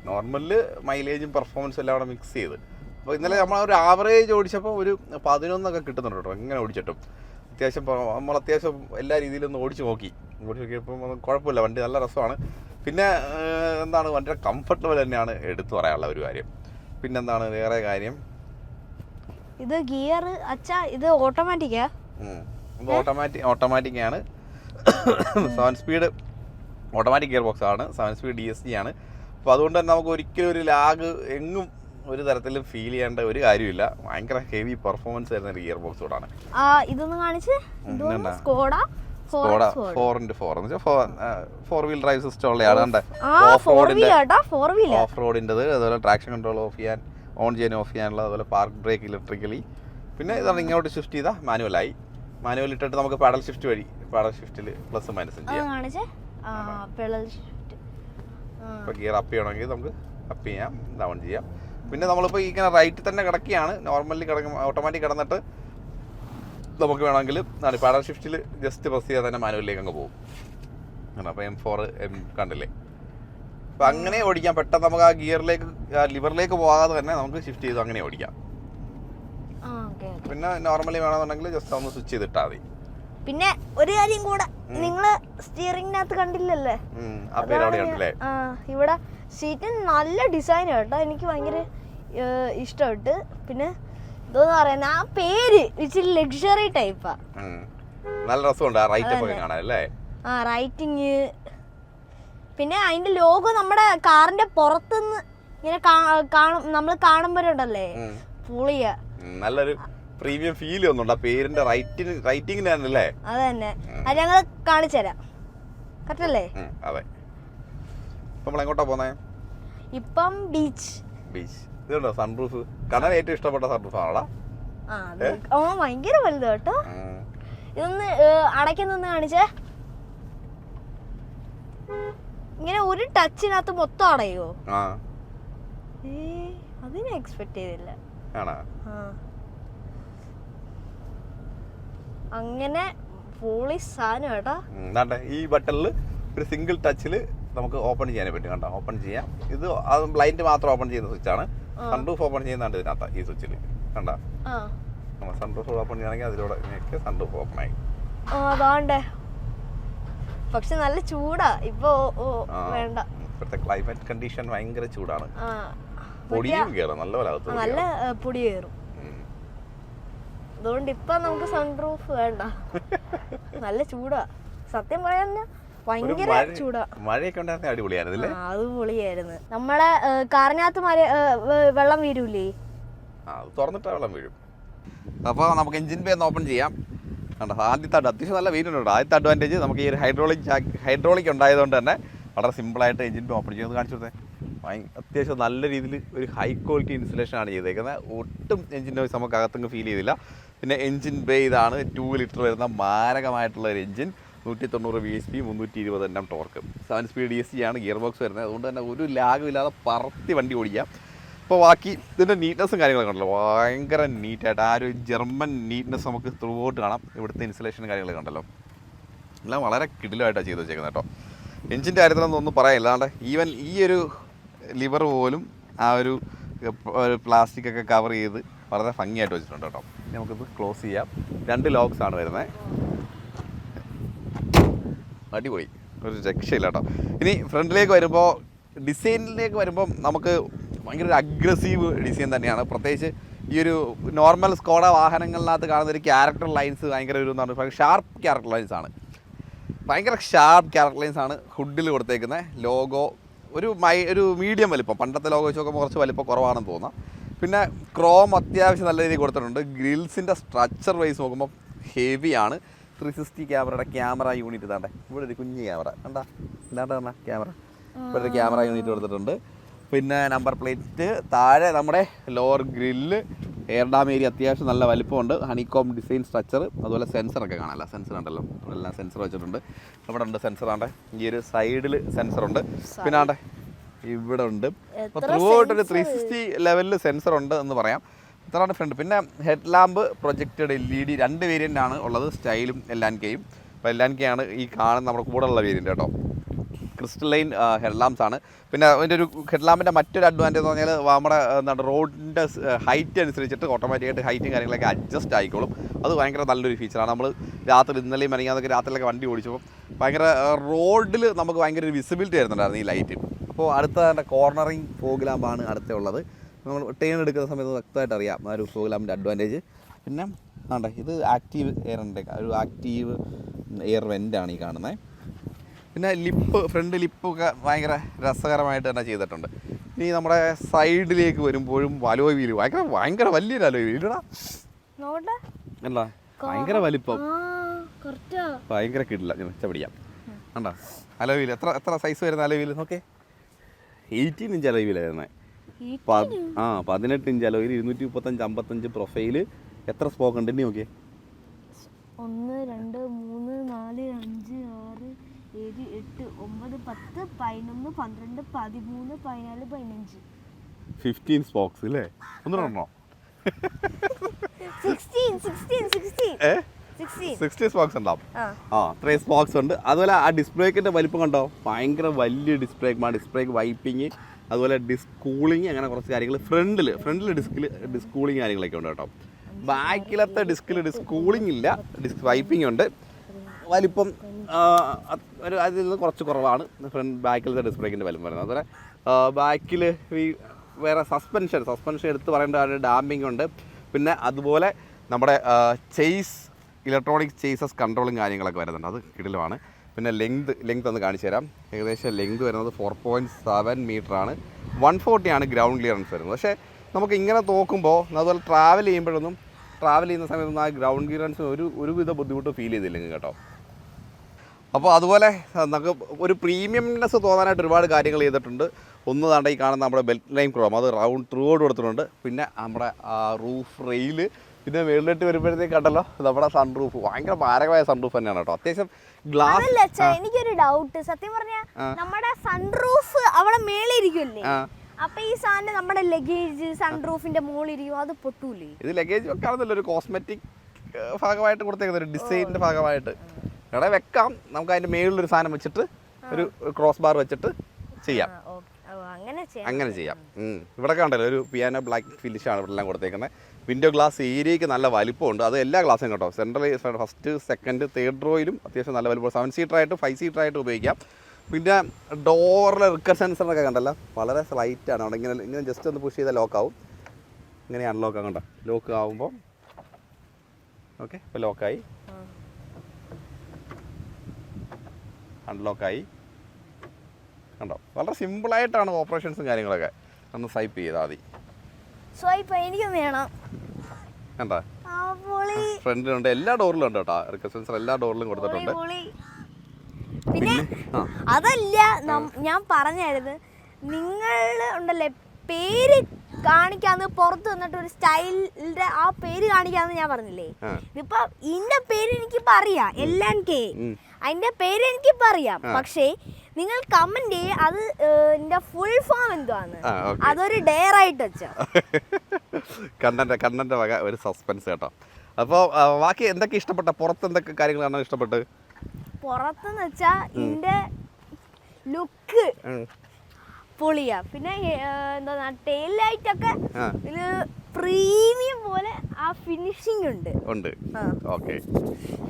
നോർമലില് മൈലേജും പെർഫോമൻസും എല്ലാം അവിടെ മിക്സ് ചെയ്ത്. അപ്പോൾ ഇന്നലെ നമ്മൾ ഒരു ആവറേജ് ഓടിച്ചപ്പോൾ ഒരു 11 കിട്ടുന്നുണ്ട് കേട്ടോ. എങ്ങനെ ഓടിച്ചിട്ടും അത്യാവശ്യം നമ്മൾ അത്യാവശ്യം എല്ലാ രീതിയിലും ഒന്ന് ഓടിച്ച് നോക്കിയപ്പോൾ കുഴപ്പമില്ല, വണ്ടി നല്ല രസമാണ്. പിന്നെ എന്താണ് വണ്ടിയുടെ കംഫർട്ട് ലെവൽ തന്നെയാണ് എടുത്തു പറയാനുള്ള ഒരു കാര്യം. പിന്നെന്താണ് വേറെ കാര്യം, ഇത് ഗിയർ ഇത് ഓട്ടോമാറ്റിക്കാ? ഓട്ടോമാറ്റിക് ആണ്. 7 സ്പീഡ് ഓട്ടോമാറ്റിക് ഗിയർ ബോക്സ് ആണ്, 7 സ്പീഡ് DSG ആണ്. അപ്പോൾ അതുകൊണ്ട് തന്നെ നമുക്ക് ഒരിക്കലും ഒരു ലാഗ് എങ്ങും ഒരു തരത്തിലും ഫീൽ ചെയ്യേണ്ട ഒരു കാര്യമില്ല. ഭയങ്കര ഹെവി പെർഫോമൻസ് തരുന്ന ഒരു ഗിയർ ബോക്സോടാണ്. ഇതൊന്ന് കാണിച്ച്. സ്കോഡ 4x4 എന്ന് വെച്ചാൽ 4 വീൽ ഡ്രൈവ് സിസ്റ്റം ഉള്ളതാണ്. കണ്ടേ, ഓഫ് റോഡിൻ്റെത്, അതുപോലെ ട്രാക്ഷൻ കൺട്രോൾ ഓഫ് ചെയ്യാൻ, ഓൺ ചെയ്യാൻ ഓഫ് ചെയ്യാനുള്ള, അതുപോലെ പാർക്ക് ബ്രേക്ക് ഇലക്ട്രിക്കലി. പിന്നെ ഇതാണ് ഇങ്ങോട്ട് ഷിഫ്റ്റ് ചെയ്താൽ മാനുവലായി. മാനുവൽ ഇട്ടിട്ട് നമുക്ക് പാഡൽ ഷിഫ്റ്റ് വഴി പാഡൽ ഷിഫ്റ്റിൽ പ്ലസ് മൈനസും ചെയ്യാം. ഇപ്പോൾ ഗിയർ അപ്പ് ചെയ്യണമെങ്കിൽ നമുക്ക് അപ്പ് ചെയ്യാം, ഡൗൺ ചെയ്യാം. പിന്നെ നമ്മളിപ്പോൾ ഇങ്ങനെ റൈറ്റിൽ തന്നെ കിടക്കുകയാണ്, നോർമലി ഓട്ടോമാറ്റിക് കിടന്നിട്ട് നമുക്ക് വേണമെങ്കിൽ പാഡൽ ഷിഫ്റ്റിൽ ജസ്റ്റ് പ്രസ് ചെയ്താൽ തന്നെ മാനുവലിലേക്ക് അങ്ങ് പോകും. അപ്പോൾ M4 കണ്ടില്ലേ. അപ്പം അങ്ങനെ ഓടിക്കാം പെട്ടെന്ന്. നമുക്ക് ആ ഗിയറിലേക്ക് ലിവറിലേക്ക് പോകാതെ തന്നെ നമുക്ക് ഷിഫ്റ്റ് ചെയ്ത് അങ്ങനെ ഓടിക്കാം. പിന്നെ നോർമലി വേണമെന്നുണ്ടെങ്കിൽ ജസ്റ്റ് ഒന്ന് സ്വിച്ച് ചെയ്തിട്ടാൽ മതി. പിന്നെ ഒരു കാര്യം കൂടെ, നിങ്ങള് സ്റ്റിയറിംഗിനകത്ത് കണ്ടില്ലല്ലേ, ഇവിടെ സീറ്റ് നല്ല ഡിസൈൻ കേട്ടോ, എനിക്ക് ഭയങ്കര ഇഷ്ടപ്പെട്ട്. പിന്നെ ഇതെന്ന് പറയുന്ന ആ പേര് ഇച്ചിരി ലക്ഷറി ടൈപ്പാ, നല്ല രസമുണ്ട് റൈറ്റിങ്. പിന്നെ അതിന്റെ ലോഗോ നമ്മുടെ കാറിന്റെ പുറത്തുനിന്ന് ഇങ്ങനെ നമ്മൾ കാണുമ്പോഴുണ്ടല്ലേ, പൊളിയാ, നല്ലൊരു പ്രീമിയം ഫീൽ ഒന്നുണ്ട് ആ പേരിന്റെ റൈറ്റിംഗിനല്ലേ. അത് തന്നെ, അത് ഞങ്ങൾ കാണിച്ചു തരാം. കറക്റ്റ് അല്ലേ? അതെ. നമ്മൾ എങ്ങോട്ടാ പോന്നേ? ഇപ്പം ബീച്ച്. ഇതുണ്ടോ സൺറൂഫ്? കാണാൻ ഏറ്റവും ഇഷ്ടപ്പെട്ട സൺറൂഫ് ആണോടാ? ഭയങ്കര വലുത് കേട്ടോ. ഇതൊന്ന് അടയ്ക്കുന്നൊന്ന് കാണിച്ചേ. ഇങ്ങനെ ഒരു ടച്ചിനകത്ത് മൊത്തം അടയോ? അതിനെ എക്സ്പെക്ട് ചെയ്തില്ല. അങ്ങനെ പോളി സാധനം കേട്ടോ. ഈ ബട്ടണിൽ ഒരു സിംഗിൾ ടച്ചില് നമുക്ക് ഓപ്പൺ ചെയ്യാനേ പറ്റും. കണ്ടോ, ഓപ്പൺ ചെയ്യാം. ഇത് ബ്ലൈൻഡ് മാത്രം ഓപ്പൺ ചെയ്യുന്ന സ്വിച്ചാണ്. സൺറൂഫ് ഓപ്പൺ ചെയ്യുന്നുണ്ട് ഇതിനകത്ത്, ഈ സ്വിച്ചിൽ കണ്ടോ. സൺറൂഫ് ഓപ്പൺ ചെയ്യണമെങ്കിൽ അതിലൂടെ സൺറൂഫ് ഓപ്പൺ ആയി. അതാണ്ടേ, പക്ഷെ നല്ല ചൂടാ ഇപ്പൊ. വേണ്ട, ഇപ്പോഴത്തെ ക്ലൈമറ്റ് കണ്ടീഷൻ ഭയങ്കര ചൂടാണ്. പൊടിയും കയറും, നല്ല പൊടി കയറും. അതുകൊണ്ട് ഇപ്പൊ നമുക്ക് സൺറൂഫ് വേണ്ട, നല്ല ചൂടാ. സത്യം പറയാൻ ഭയങ്കര ചൂടാ. മഴയൊക്കെ ഉണ്ടായിരുന്ന അടിപൊളിയായിരുന്നില്ലേ? അത് പൊളിയായിരുന്നു. നമ്മളെ കാറിനകത്ത് വെള്ളം വീരൂലേ? അത് തുറന്നിട്ടാ വെള്ളം വീഴും. അപ്പോൾ നമുക്ക് എഞ്ചിൻ ബേ ഒന്ന് ഓപ്പൺ ചെയ്യാം. കണ്ടോ, ആദ്യത്തെ അത്യാവശ്യം നല്ല വെയിറ്റുണ്ട്. ആദ്യത്തെ അഡ്വാൻറ്റേജ് നമുക്ക് ഈ ഒരു ഹൈഡ്രോളിക് ഉണ്ടായതുകൊണ്ട് തന്നെ വളരെ സിമ്പിളായിട്ട് എഞ്ചിൻ ബേ ഓപ്പൺ ചെയ്യുന്നത് കാണിച്ചു കൊടുത്തേ. അത്യാവശ്യം നല്ല രീതിയിൽ ഒരു ഹൈ ക്വാളിറ്റി ഇൻസുലേഷനാണ് ചെയ്തേക്കുന്നത്. ഒട്ടും എഞ്ചിൻ നോയ്സ് നമുക്ക് അകത്തങ്ങ് ഫീൽ ചെയ്തില്ല. പിന്നെ എഞ്ചിൻ ബേ ഇതാണ് 2 ലിറ്റർ വരുന്ന മാരകമായിട്ടുള്ള ഒരു engine, 190 VSP, 320 Nm torque, 7 speed DC ആണ് ഗിയർ ബോക്സ് വരുന്നത്. അതുകൊണ്ട് തന്നെ ഒരു ലാഗും ഇല്ലാതെ പറത്തി വണ്ടി ഓടിക്കാം. ഇപ്പോൾ ബാക്കി ഇതിൻ്റെ നീറ്റ്നസ്സും കാര്യങ്ങളൊക്കെ ഉണ്ടല്ലോ, ഭയങ്കര നീറ്റായിട്ട് ആ ഒരു ജർമ്മൻ നീറ്റ്നെസ് നമുക്ക് ത്രൂ ഔട്ട് കാണാം. ഇവിടുത്തെ ഇൻസുലേഷനും കാര്യങ്ങളൊക്കെ ഉണ്ടല്ലോ, എല്ലാം വളരെ കിടിലമായിട്ടാണ് ചെയ്ത് വെച്ചേക്കുന്നത് കേട്ടോ. എഞ്ചിൻ്റെ കാര്യത്തിലൊന്നും ഒന്നും പറയാനില്ല. അല്ലാണ്ട് ഈവൻ ഈ ഒരു ലിവർ പോലും ആ ഒരു പ്ലാസ്റ്റിക്കൊക്കെ കവർ ചെയ്ത് വളരെ ഭംഗിയായിട്ട് വെച്ചിട്ടുണ്ട് കേട്ടോ. നമുക്കിത് ക്ലോസ് ചെയ്യാം. 2 ലോക്സ് ആണ് വരുന്നത്. അടിപൊളി, ഒരു രക്ഷയില്ല കേട്ടോ. ഇനി ഫ്രണ്ടിലേക്ക് വരുമ്പോൾ, ഡിസൈനിലേക്ക് വരുമ്പം നമുക്ക് ഭയങ്കര ഒരു അഗ്രസീവ് ഡിസൈൻ തന്നെയാണ്. പ്രത്യേകിച്ച് ഈ ഒരു നോർമൽ സ്കോഡ വാഹനങ്ങളിനകത്ത് കാണുന്ന ഒരു ക്യാരക്ടർ ലൈൻസ് ഭയങ്കര ഒരു എന്ന് പറഞ്ഞാൽ ഷാർപ്പ് ക്യാരക്ടർ ലൈൻസ് ആണ്. ഭയങ്കര ഷാർപ്പ് ക്യാരക്ടർ ലൈൻസ് ആണ് ഹുഡിൽ കൊടുത്തേക്കുന്നത്. ലോഗോ ഒരു മീഡിയം വലിപ്പം, പണ്ടത്തെ ലോഗോ വെച്ച് നോക്കുമ്പോൾ കുറച്ച് വലിപ്പം കുറവാണെന്ന് തോന്നാം. പിന്നെ ക്രോം അത്യാവശ്യം നല്ല രീതിയിൽ കൊടുത്തിട്ടുണ്ട്. ഗ്രിൽസിൻ്റെ സ്ട്രക്ചർ വൈസ് നോക്കുമ്പോൾ ഹെവിയാണ്. 360 ക്യാമറയുടെ ക്യാമറ യൂണിറ്റ് ഇതാണ്ടേ, ഇവിടെ ഒരു കുഞ്ഞ് ക്യാമറ കണ്ടാ, ഇല്ലാണ്ട് പറഞ്ഞ ക്യാമറ, ഇവിടെ ഒരു ക്യാമറ യൂണിറ്റ് കൊടുത്തിട്ടുണ്ട്. പിന്നെ നമ്പർ പ്ലേറ്റ്, താഴെ നമ്മുടെ lower grill, air dam area അത്യാവശ്യം നല്ല വലിപ്പമുണ്ട്. ഹണികോം ഡിസൈൻ സ്ട്രക്ചർ, അതുപോലെ സെൻസറൊക്കെ കാണാമല്ല, സെൻസർ ഉണ്ടല്ലോ, എല്ലാം സെൻസർ വെച്ചിട്ടുണ്ട്. ഇവിടെ ഉണ്ട് സെൻസർ, ആണ്ടെ ഈ ഒരു സൈഡിൽ സെൻസറുണ്ട്. പിന്നെ ആണ്ടെ ഇവിടെ ഉണ്ട്. അപ്പോൾ ത്രൂ ഔട്ട് ഒരു 360 ലെവലിൽ സെൻസർ ഉണ്ട് എന്ന് പറയാം. ഇത്രയാണ് ഫ്രണ്ട്. പിന്നെ head lamp projected LED 2 variant ആണ് ഉള്ളത്, സ്റ്റൈലും LNKയും. അപ്പോൾ LNK ആണ് ഈ കാണുന്ന നമ്മുടെ കൂടെ ഉള്ള വേരിയൻ്റ് കേട്ടോ. ക്രിസ്റ്റലൈൻ ഹെഡ് ലാംപ്സ് ആണ്. പിന്നെ അതിൻ്റെ ഒരു ഹെഡ് ലാമ്പിൻ്റെ മറ്റൊരു അഡ്വാൻറ്റേജ് എന്ന് പറഞ്ഞാൽ നമ്മുടെ എന്താണ് റോഡിൻ്റെ ഹൈറ്റ് അനുസരിച്ചിട്ട് ഓട്ടോമാറ്റിക്കായിട്ട് ഹൈറ്റും കാര്യങ്ങളൊക്കെ അഡ്ജസ്റ്റ് ആയിക്കോളും. അത് ഭയങ്കര നല്ലൊരു ഫീച്ചറാണ്. നമ്മൾ രാത്രി ഇന്നലെയും മെനങ്ങാതൊക്കെ രാത്രിയിലൊക്കെ വണ്ടി ഓടിച്ചപ്പോൾ ഭയങ്കര റോഡിൽ നമുക്ക് ഭയങ്കര ഒരു വിസിബിലിറ്റി ആയിരുന്നുണ്ടായിരുന്നു ഈ ലൈറ്റ്. അപ്പോൾ അടുത്ത കോർണറിങ് ഫോഗ് ലാമ്പാണ് അടുത്ത ഉള്ളത്. നമ്മൾ ടേൺ എടുക്കുന്ന സമയത്ത് വ്യക്തമായിട്ട് അറിയാം ആ ഒരു ഫോഗ് ലാമ്പിൻ്റെ അഡ്വാൻറ്റേജ്. പിന്നെ ആണ്ടെ ഇത് ആക്റ്റീവ് എയറിൻ്റെ ഒരു ആക്റ്റീവ് എയർ വെൻ്റാണ് ഈ കാണുന്നത്. പിന്നെ ഫ്രണ്ട് ലിപ്പൊക്കെ ഭയങ്കര രസകരമായിട്ട് തന്നെ ചെയ്തിട്ടുണ്ട്. ഇനി നമ്മുടെ സൈഡിലേക്ക് വരുമ്പോഴും അലോയ് വീല് ഭയങ്കര വലിയൊരു അലോയ് വീല് ഇടാ, അല്ല ഭയങ്കര വലിപ്പം, ഭയങ്കര കിടില്ല. പിടിക്കാം കണ്ടാ അലോയ് വീല്. എത്ര സൈസ് വരുന്ന അലോയ് വീല് നോക്കേ, 18 ഇഞ്ച് അലോയ് വീല് വരുന്നത്. 18 ഇഞ്ച് അലോയിൽ 235 55 പ്രൊഫൈല്. എത്ര സ്പോക്ക് ഉണ്ട് ഇനി നോക്കിയേ, 1 2 3 4 5 6 7 8 9 10 11 12 13 14 15 15 സ്പോക്സ് അല്ലേ? ഒന്ന് പറഞ്ഞോ 16 സ്പോക്സ് ഉണ്ടാവും. അത്രയും സ്പോക്സ് ഉണ്ട്. അതുപോലെ ആ ഡിസ്പ്ലേക്കിൻ്റെ വലിപ്പം കണ്ടോ, ഭയങ്കര വലിയ ഡിസ്പ്ലേക്ക് വൈപ്പിങ്, അതുപോലെ ഡിസ്ക് കൂളിങ്, അങ്ങനെ കുറച്ച് കാര്യങ്ങൾ. ഫ്രണ്ടിൽ ഡിസ്ക് കൂളിങ് കാര്യങ്ങളൊക്കെ ഉണ്ട് കേട്ടോ. ബാക്കിലത്തെ ഡിസ്കിൽ ഡിസ്ക് കൂളിങ് ഇല്ല, ഡിസ്ക് വൈപ്പിംഗ് ഉണ്ട്. വലിപ്പം അതിൽ നിന്ന് കുറച്ച് കുറവാണ് ബാക്കിലത്തെ ഡിസ്ക് ബ്രേക്കിൻ്റെ വലിപ്പം വരുന്നത്. അതുപോലെ ബാക്കിൽ ഈ വേറെ സസ്പെൻഷൻ എടുത്ത് പറയേണ്ട ഡാമ്പിങ് ഉണ്ട്. പിന്നെ അതുപോലെ നമ്മുടെ ഇലക്ട്രോണിക് ചേസസ് കൺട്രോളും കാര്യങ്ങളൊക്കെ വരുന്നുണ്ട്, അത് കിടിലമാണ്. പിന്നെ ലെങ്ത് ഒന്ന് കാണിച്ചു തരാം. ഏകദേശം ലെങ്ത് വരുന്നത് 4.7 മീറ്ററാണ്. 140 ആണ് ഗ്രൗണ്ട് ക്ലിയറൻസ് വരുന്നത്. പക്ഷേ നമുക്ക് ഇങ്ങനെ നോക്കുമ്പോൾ, അതുപോലെ ട്രാവൽ ചെയ്യുന്ന സമയത്തൊന്നും ആ ഗ്രൗണ്ട് ക്ലിയറൻസിന് ഒരുവിധ ബുദ്ധിമുട്ട് ഫീൽ ചെയ്തില്ലെങ്കിൽ കേട്ടോ. അപ്പോൾ അതുപോലെ നമുക്ക് ഒരു പ്രീമിയംനെസ് തോന്നാനായിട്ട് ഒരുപാട് കാര്യങ്ങൾ ചെയ്തിട്ടുണ്ട്. ഒന്ന് താണ്ട ഈ കാണുന്ന നമ്മുടെ ബെൽറ്റ് ലൈൻ ക്രോം, അത് റൗണ്ട് ത്രൂ ഔട്ട് കൊടുത്തിട്ടുണ്ട്. പിന്നെ നമ്മുടെ റൂഫ് റെയിൽ, പിന്നെ മേളിലിട്ട് വരുമ്പോഴത്തേക്ക് കണ്ടല്ലോ നമ്മുടെ സൺ റൂഫ്, ഭയങ്കര മാരകമായ സൺ റൂഫ് തന്നെയാണ് കേട്ടോ. അത്യാവശ്യം ഗ്ലാസ്. എനിക്കൊരു ഡൗട്ട്, സത്യം പറഞ്ഞാൽ നമ്മുടെ സൺ റൂഫ് അവിടെ മേളിരിക്കുമല്ലേ, അപ്പൊ ഈ സാധനം നമ്മുടെ ലഗേജ് സൺറൂഫിന്റെ മുകളിലിരിക്കും, അത് പൊട്ടൂലേ? ഇത് ലഗേജ് വെക്കാണെന്നല്ല, ഒരു കോസ്മെറ്റിക് ഭാഗമായിട്ട് കൊടുത്തേക്കുന്നത്, ഒരു ഡിസൈനിന്റെ ഭാഗമായിട്ട് ഇവിടെ വെക്കാം. നമുക്ക് അതിന്റെ മേളിലൊരു സാധനം വെച്ചിട്ട് ഒരു ക്രോസ് ബാർ വെച്ചിട്ട് ചെയ്യാം, അങ്ങനെ ചെയ്യാം. ഇവിടെ കണ്ടല്ലോ ഒരു പിയാനോ ബ്ലാക്ക് ഫിനിഷാണ് ഇവിടെ എല്ലാം കൊടുത്തേക്കുന്നത്. വിൻഡോ ഗ്ലാസ് ഏരിയയ്ക്ക് നല്ല വലിപ്പമുണ്ട്, അത് എല്ലാ ഗ്ലാസും കേട്ടോ. സെൻട്രൽ ഫസ്റ്റ് സെക്കൻഡ് തേർഡ് റോയിലും അത്യാവശ്യം നല്ല വലിപ്പം, 7 സീറ്ററായിട്ട് 5 സീറ്ററായിട്ട് ഉപയോഗിക്കാം. പിന്നെ ഡോറിലെ റിക്കർ സെൻസറൊക്കെ കണ്ടല്ലോ, വളരെ സ്ലൈറ്റാണ്. അവിടെ ഇങ്ങനെ ജസ്റ്റ് ഒന്ന് പുഷ് ചെയ്താൽ ലോക്കാവും. ഇങ്ങനെ അൺലോക്ക് ആകണ്ട, ലോക്ക് ആവുമ്പോൾ ഓക്കെ, ഇപ്പോൾ ലോക്കായി. അൺലോക്കായി. കണ്ടോ, വളരെ സിമ്പിളായിട്ടാണ് ഓപ്പറേഷൻസും കാര്യങ്ങളൊക്കെ. ഒന്ന് സ്വൈപ്പ് ചെയ്താൽ മതി. എനിക്കും വേണം. കണ്ടോ, ഫ്രണ്ടിലുണ്ട്, എല്ലാ ഡോറിലും ഉണ്ട് കേട്ടോ. റിക്വസ്റ്റ് സെൻസർ എല്ലാ ഡോറിലും കൊടുത്തിട്ടുണ്ട്. പിന്നെ അതല്ല, ഞാൻ പറഞ്ഞായിരുന്നു, നിങ്ങൾ ഉണ്ടല്ലേ പേര് കാണിക്കാന്ന് പുറത്ത് വന്നിട്ട് ഒരു സ്റ്റൈലിന്റെ ആ പേര് കാണിക്കാന്ന് ഞാൻ പറഞ്ഞില്ലേ. ഇതിപ്പോ ഇതിന്റെ പേര് എനിക്കിപ്പോ അറിയാം, LNK. അതിന്റെ പേര് എനിക്കിപ്പോ അറിയാം. പക്ഷേ നിങ്ങൾ കമന്റ് ചെയ്യേ അത് ഇതിന്റെ ഫുൾ ഫോം എന്തുവാന്ന്. അതൊരു ഡെയർ ആയിട്ട് വെച്ചോ. കണ്ണന്റെ വക ഒരു സസ്പെൻസ് കേട്ടോ. അപ്പോൾ ബാക്കി എന്തൊക്കെ ഇഷ്ടപ്പെട്ട, പുറത്ത് എന്തൊക്കെ കാര്യങ്ങളാണ് ഇഷ്ടപ്പെട്ട്? പുറത്തെന്ന് വെച്ചാ ഇതിന്റെ ലുക്ക് പൊളിയാ. പിന്നെ എന്താ ടെയിൽ ലൈറ്റ് ഒക്കെ ഇതില് പ്രീമിയം പോലെ ആ ഫിനിഷിംഗ് ഉണ്ട്. ഓക്കെ,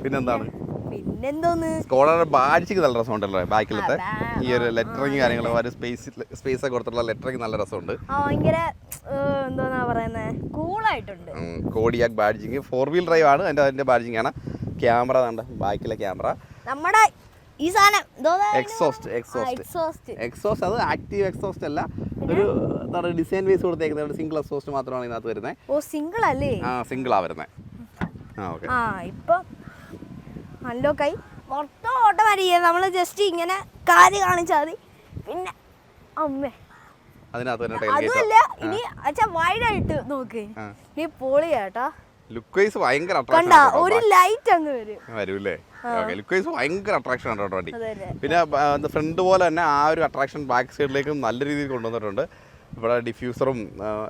പിന്നെന്താണ്? പിന്നെന്തോന്ന്, സ്കോഡയുടെ ബാഡ്ജിക്ക് നല്ല രസമുണ്ടല്ലോ ബാക്കിലത്തെ. ഈ ഒരു ലെറ്ററിങ് കാര്യങ്ങൾ, ഒരു സ്പേസ് ഒക്കെ കൊടുത്തിട്ടുള്ള ലെറ്ററിങ് നല്ല രസമുണ്ട്. ഭയങ്കര എന്താ പറയുന്നത്, കൂളായിട്ടുണ്ട്. കോഡിയാക് ബാഡ്ജിങ് 4-wheel ഡ്രൈവ് ആണ് അതിന്റെ ബാഡ്ജിങ് ആണ്. ക്യാമറ കണ്ട, ബാക്കിലെ ക്യാമറ. നമ്മുടെ ഈ സാധനം എക്സോസ്റ്റ് അത് ആക്റ്റീവ് എക്സോസ്റ്റ് അല്ല, ഒരു എന്താണ് ഡിസൈൻ വേസ് കൊടുത്തേക്കുന്നത്. സിംഗിൾ എക്സോസ്റ്റ് മാത്രമാണ് ഇതിനകത്ത് വരുന്നത്. സിംഗിൾ അല്ലേ? സിംഗിളാ വരുന്നത്. ഇപ്പൊ അൺലോക്കായി മൊത്തം ഓട്ടോമാറ്റിക്. നമ്മൾ ജസ്റ്റ് ഇങ്ങനെ കാല് കാണിച്ചാൽ മതി. പിന്നെ അമ്മേ അതുമല്ല, ഇനി അച്ഛാ വൈഡായിട്ട് നോക്ക്, നീ പൊളിയാട്ടാ. ലുക്ക് വൈസ് ഭയങ്കര ഒരു ലൈറ്റ് അങ്ങ് വരൂല്ലേ. ലുക്ക് വൈസ് ഭയങ്കര അട്രാക്ഷൻ ആണ് കേട്ടോ വണ്ടി. പിന്നെ ഫ്രണ്ട് പോലെ തന്നെ ആ ഒരു അട്രാക്ഷൻ ബാക്ക് സൈഡിലേക്കും നല്ല രീതിയിൽ കൊണ്ടുവന്നിട്ടുണ്ട്. ഇവിടെ ഡിഫ്യൂസറും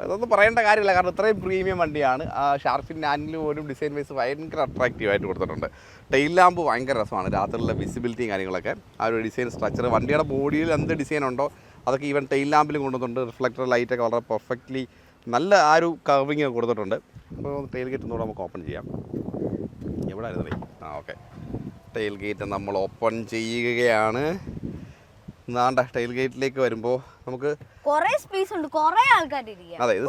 അതൊന്നും പറയേണ്ട കാര്യമില്ല, കാരണം ഇത്രയും പ്രീമിയം വണ്ടിയാണ്. ആ ഷാർപ്പിൻ്റെ ആനിൽ പോലും ഡിസൈൻ വൈസ് ഭയങ്കര അട്രാക്റ്റീവായിട്ട് കൊടുത്തിട്ടുണ്ട്. ടെയിൽ ലാമ്പ് ഭയങ്കര രസമാണ്, രാത്രിയിലുള്ള വിസിബിലിറ്റിയും കാര്യങ്ങളൊക്കെ. ആ ഒരു ഡിസൈൻ സ്ട്രക്ചർ, വണ്ടിയുടെ ബോഡിയിൽ എന്ത് ഡിസൈൻ ഉണ്ടോ അതൊക്കെ ഈവൻ ടെയിൽ ലാമ്പിലും കൊണ്ടുവന്നിട്ടുണ്ട്. റിഫ്ലക്ടർ ലൈറ്റൊക്കെ വളരെ പെർഫെക്റ്റ്ലി നല്ല ആ ഒരു കർവിങ് കൊടുത്തിട്ടുണ്ട്. അപ്പോൾ ടെയിൽ ഗേറ്റ് ഒന്നുകൂടെ നമുക്ക് ഓപ്പൺ ചെയ്യാം. എവിടെ ആയിരുന്നേ? ഓക്കെ, ടെയിൽ ഗേറ്റ് നമ്മൾ ഓപ്പൺ ചെയ്യുകയാണ്. നാണ്ട ടെയിൽ ഗേറ്റിലേക്ക് വരുമ്പോൾ നമുക്ക് കുറേ സ്പേസ് ഉണ്ട്, കുറേ ആൾക്കാർ ഇരിക്കാം. അതെ, ഇത്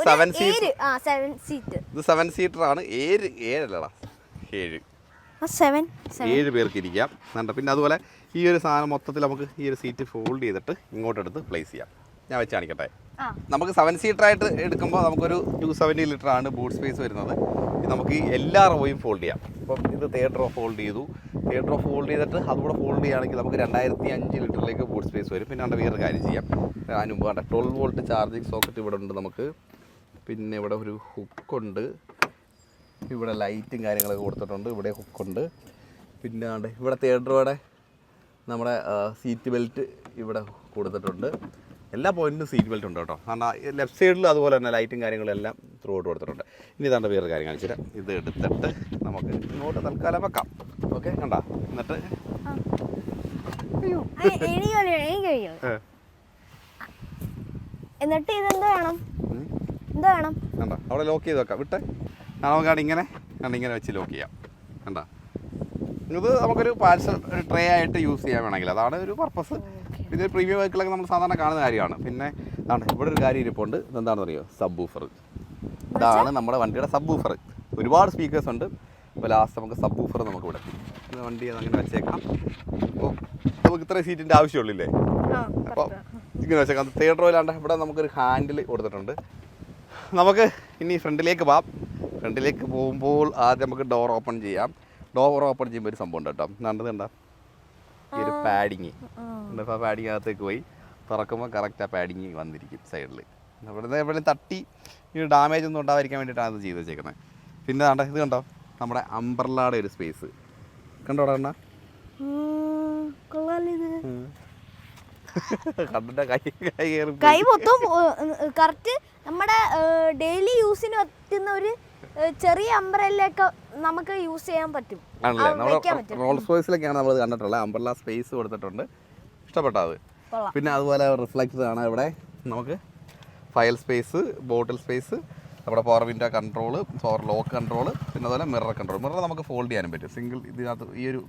7 സീറ്റർ ആണ്. 7 പേർക്ക് ഇരിക്കാം. പിന്നെ അതുപോലെ ഈ ഒരു സാധനം മൊത്തത്തിൽ നമുക്ക് ഈ ഒരു സീറ്റ് ഫോൾഡ് ചെയ്തിട്ട് ഇങ്ങോട്ടെടുത്ത് പ്ലേസ് ചെയ്യാം. ഞാൻ വെച്ച് കാണിക്കട്ടെ. നമുക്ക് 7 സീറ്ററായിട്ട് എടുക്കുമ്പോൾ നമുക്കൊരു 270 ലിറ്റർ ആണ് ബൂട്ട് സ്പേസ് വരുന്നത്. നമുക്ക് ഈ എല്ലാ റോയും ഫോൾഡ് ചെയ്യാം. അപ്പം ഇത് തേർഡ് റോ ഫോൾഡ് ചെയ്തു. തേർഡ് റോ ഫോൾഡ് ചെയ്തിട്ട് അതുകൂടെ ഫോൾഡ് ചെയ്യുകയാണെങ്കിൽ നമുക്ക് 2005 ലിറ്ററിലേക്ക് ബൂട്ട് സ്പേസ് വരും. പിന്നെ വേറെ കാര്യം ചെയ്യാം, അതിന് മുമ്പ് 12 വോൾട്ട് ചാർജിങ് സോക്കറ്റ് ഇവിടെ ഉണ്ട് നമുക്ക്. പിന്നെ ഇവിടെ ഒരു ഹുക്കുണ്ട്, ഇവിടെ ലൈറ്റും കാര്യങ്ങളൊക്കെ കൊടുത്തിട്ടുണ്ട്. ഇവിടെ ഹുക്കുണ്ട്. പിന്നെ ഇവിടെ തേർഡ് റോയുടെ നമ്മുടെ സീറ്റ് ബെൽറ്റ് ഇവിടെ കൊടുത്തിട്ടുണ്ട്. എല്ലാ പോയിന്റിലും സീറ്റ് ബെൽറ്റ് ഉണ്ട് കേട്ടോ. കാരണം ലെഫ്റ്റ് സൈഡിൽ അതുപോലെ തന്നെ ലൈറ്റും കാര്യങ്ങളും എല്ലാം ത്രൂ ഔട്ട് കൊടുത്തിട്ടുണ്ട്. ഇനി ഇതാണ്ട് വേറൊരു കാര്യം കാണിച്ചു തരാം. ഇത് എടുത്തിട്ട് നമുക്ക് ഇങ്ങോട്ട് തൽക്കാലം വെക്കാം. ഓക്കെ, കണ്ടാ? എന്നിട്ട് എന്നിട്ട് ഇതെന്താ വേണം, എന്താ വേണം? കണ്ടാ, അവിടെ ലോക്ക് ചെയ്ത് വെക്കാം. വിട്ടെ, നമുക്കാണ് ഇങ്ങനെ വെച്ച് ലോക്ക് ചെയ്യാം. കണ്ടാ, ഇത് നമുക്കൊരു പാഴ്സൽ ട്രേ ആയിട്ട് യൂസ് ചെയ്യാൻ വേണമെങ്കിൽ അതാണ് ഒരു പർപ്പസ്. ഇത് പ്രീമിയം വെഹിക്കിളൊക്കെ നമ്മൾ സാധാരണ കാണുന്ന കാര്യമാണ്. പിന്നെ ഇവിടെ ഒരു കാര്യം ഇരിപ്പുണ്ട്. ഇതെന്താണെന്ന് അറിയോ? Sub woofer. ഇതാണ് നമ്മുടെ വണ്ടിയുടെ സബ് ഊഫർ. ഒരുപാട് സ്പീക്കേഴ്സ് ഉണ്ട്. അപ്പോൾ ലാസ്റ്റ് നമുക്ക് സബ് ഊഫർ നമുക്ക് ഇവിടെ വണ്ടി അങ്ങനെ വെച്ചേക്കാം. അപ്പോൾ നമുക്ക് ഇത്രയും സീറ്റിൻ്റെ ആവശ്യമുള്ളില്ലേ? അപ്പോൾ ഇങ്ങനെ വെച്ചേക്കാം. തേർഡ് റോയിലാണ്ട് ഇവിടെ നമുക്കൊരു ഹാൻഡിൽ കൊടുത്തിട്ടുണ്ട്. നമുക്ക് ഇനി ഫ്രണ്ടിലേക്ക് പോകാം. ഫ്രണ്ടിലേക്ക് പോകുമ്പോൾ ആദ്യം നമുക്ക് ഡോർ ഓപ്പൺ ചെയ്യാം. ഡോർ ഓപ്പൺ ചെയ്യുമ്പോൾ ഒരു സംഭവം ഉണ്ട് കേട്ടോ. കണ്ടാ ഈ ഒരു പാഡിങ് ഉണ്ട്. അപ്പോൾ ആ പാഡിങ് അകത്തേക്ക് പോയി തുറക്കുമ്പോൾ കറക്റ്റ് ആ പാഡിങ് വന്നിരിക്കും സൈഡിൽ. എവിടെയും തട്ടി ഈ ഡാമേജ് ഒന്നും ഉണ്ടാവാതിരിക്കാൻ വേണ്ടിയിട്ടാണ് ഇത് ചെയ്ത് വെച്ചേക്കുന്നത്. പിന്നെ ഇത് കണ്ടോ, നമ്മുടെ അംബ്രല്ലയുടെ ഒരു സ്പേസ് കണ്ടോടാ? കണ്ടിട്ട് കൈ മൊത്തം കറക്റ്റ് നമ്മുടെ ഡെയിലി യൂസിന് പറ്റുന്ന ഒരു ചെറിയ അംബ്രല്ലയൊക്കെ നമുക്ക് യൂസ് ചെയ്യാൻ പറ്റും. ആണല്ലേ, നമ്മുടെ റോൾസ് റോയ്സിലൊക്കെയാണ് നമ്മൾ കണ്ടിട്ടുള്ളത്. അംബ്രല്ല സ്പേസ് കൊടുത്തിട്ടുണ്ട്. ഇഷ്ടപ്പെട്ടോ അത്? പിന്നെ അതുപോലെ റിഫ്ലക്റ്റർ ആണ് ഇവിടെ. നമുക്ക് ഫയൽ സ്പേസ്, ബോട്ടിൽ സ്പേസ്, നമ്മുടെ power window control, power lock control, പിന്നെ അതുപോലെ മിറർ കൺട്രോൾ. മിറർ നമുക്ക് ഫോൾഡ് ചെയ്യാനും പറ്റും. സിംഗിൾ ഇതിനകത്ത് ഈ ഒരു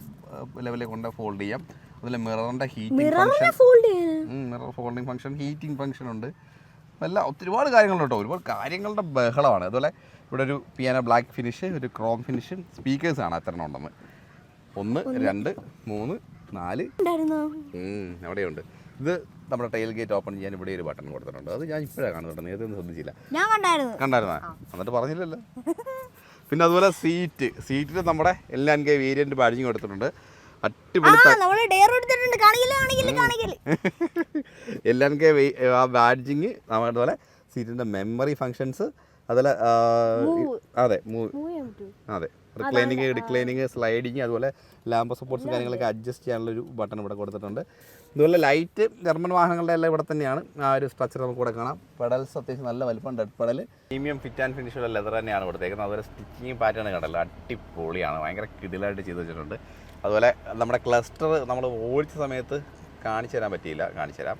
ലെവലിൽ കൊണ്ട് ഫോൾഡ് ചെയ്യാം. അതുപോലെ മിററിൻ്റെ heating function, mirror folding function, heating function ഉണ്ട്. എല്ലാം ഒരുപാട് കാര്യങ്ങളുണ്ട് കേട്ടോ. ഒരുപാട് കാര്യങ്ങളുടെ ബഹളമാണ്. അതുപോലെ ഇവിടെ ഒരു പിയാനോ ബ്ലാക്ക് ഫിനിഷ്, ഒരു ക്രോം ഫിനിഷ്, സ്പീക്കേഴ്സാണ് എത്ര ഉണ്ടെന്ന്. 1, 2, 3, 4 അവിടെയുണ്ട്. ഇത് നമ്മുടെ ടൈൽ ഗേറ്റ് ഓപ്പൺ ചെയ്യാൻ ഇവിടെ ഒരു ബട്ടൺ കൊടുത്തിട്ടുണ്ട്. അത് ഞാൻ ഇപ്പോഴാണ് കാണുന്നുണ്ട്, നേരത്തെ ഒന്നും ശ്രദ്ധിച്ചില്ല. കണ്ടായിരുന്നാ? എന്നിട്ട് പറഞ്ഞില്ലല്ലോ. പിന്നെ അതുപോലെ സീറ്റിൽ നമ്മുടെ L&K വേരിയന്റ് ബാഡ്ജിങ് കൊടുത്തിട്ടുണ്ട്. അടിപൊളി L&K ആ ബാഡ്ജിങ്. അതുപോലെ സീറ്റിന്റെ മെമ്മറി ഫങ്ഷൻസ്, അതുപോലെ അതെ റിക്ലൈനിങ് ഡിക്ലൈനിങ് സ്ലൈഡിങ്, അതുപോലെ ലാമ്പ് സപ്പോർട്ട്സ് കാര്യങ്ങളൊക്കെ അഡ്ജസ്റ്റ് ചെയ്യാനുള്ളൊരു ബട്ടൺ ഇവിടെ കൊടുത്തിട്ടുണ്ട്. അതുപോലെ ലൈറ്റ് ജർമ്മൻ വാഹനങ്ങളുടെ എല്ലാം ഇവിടെ തന്നെയാണ്. ആ ഒരു സ്ട്രക്ചർ നമുക്ക് ഇവിടെ കാണാം. പെഡൽസ് അത്യാവശ്യം നല്ല വലിപ്പം, dead pedal, premium fit and ഫിനിഷുള്ള ലെതർ തന്നെയാണ് കൊടുത്തേക്കുന്നത്. അതുപോലെ സ്റ്റിച്ചിങ് പാറ്റേൺ കണ്ടല്ലോ, അടിപൊളിയാണ്, ഭയങ്കര കിടിലായിട്ട് ചെയ്ത് വെച്ചിട്ടുണ്ട്. അതുപോലെ നമ്മുടെ ക്ലസ്റ്റർ നമ്മൾ ഓടിച്ച സമയത്ത് കാണിച്ചു തരാൻ പറ്റിയില്ല, കാണിച്ചു തരാം.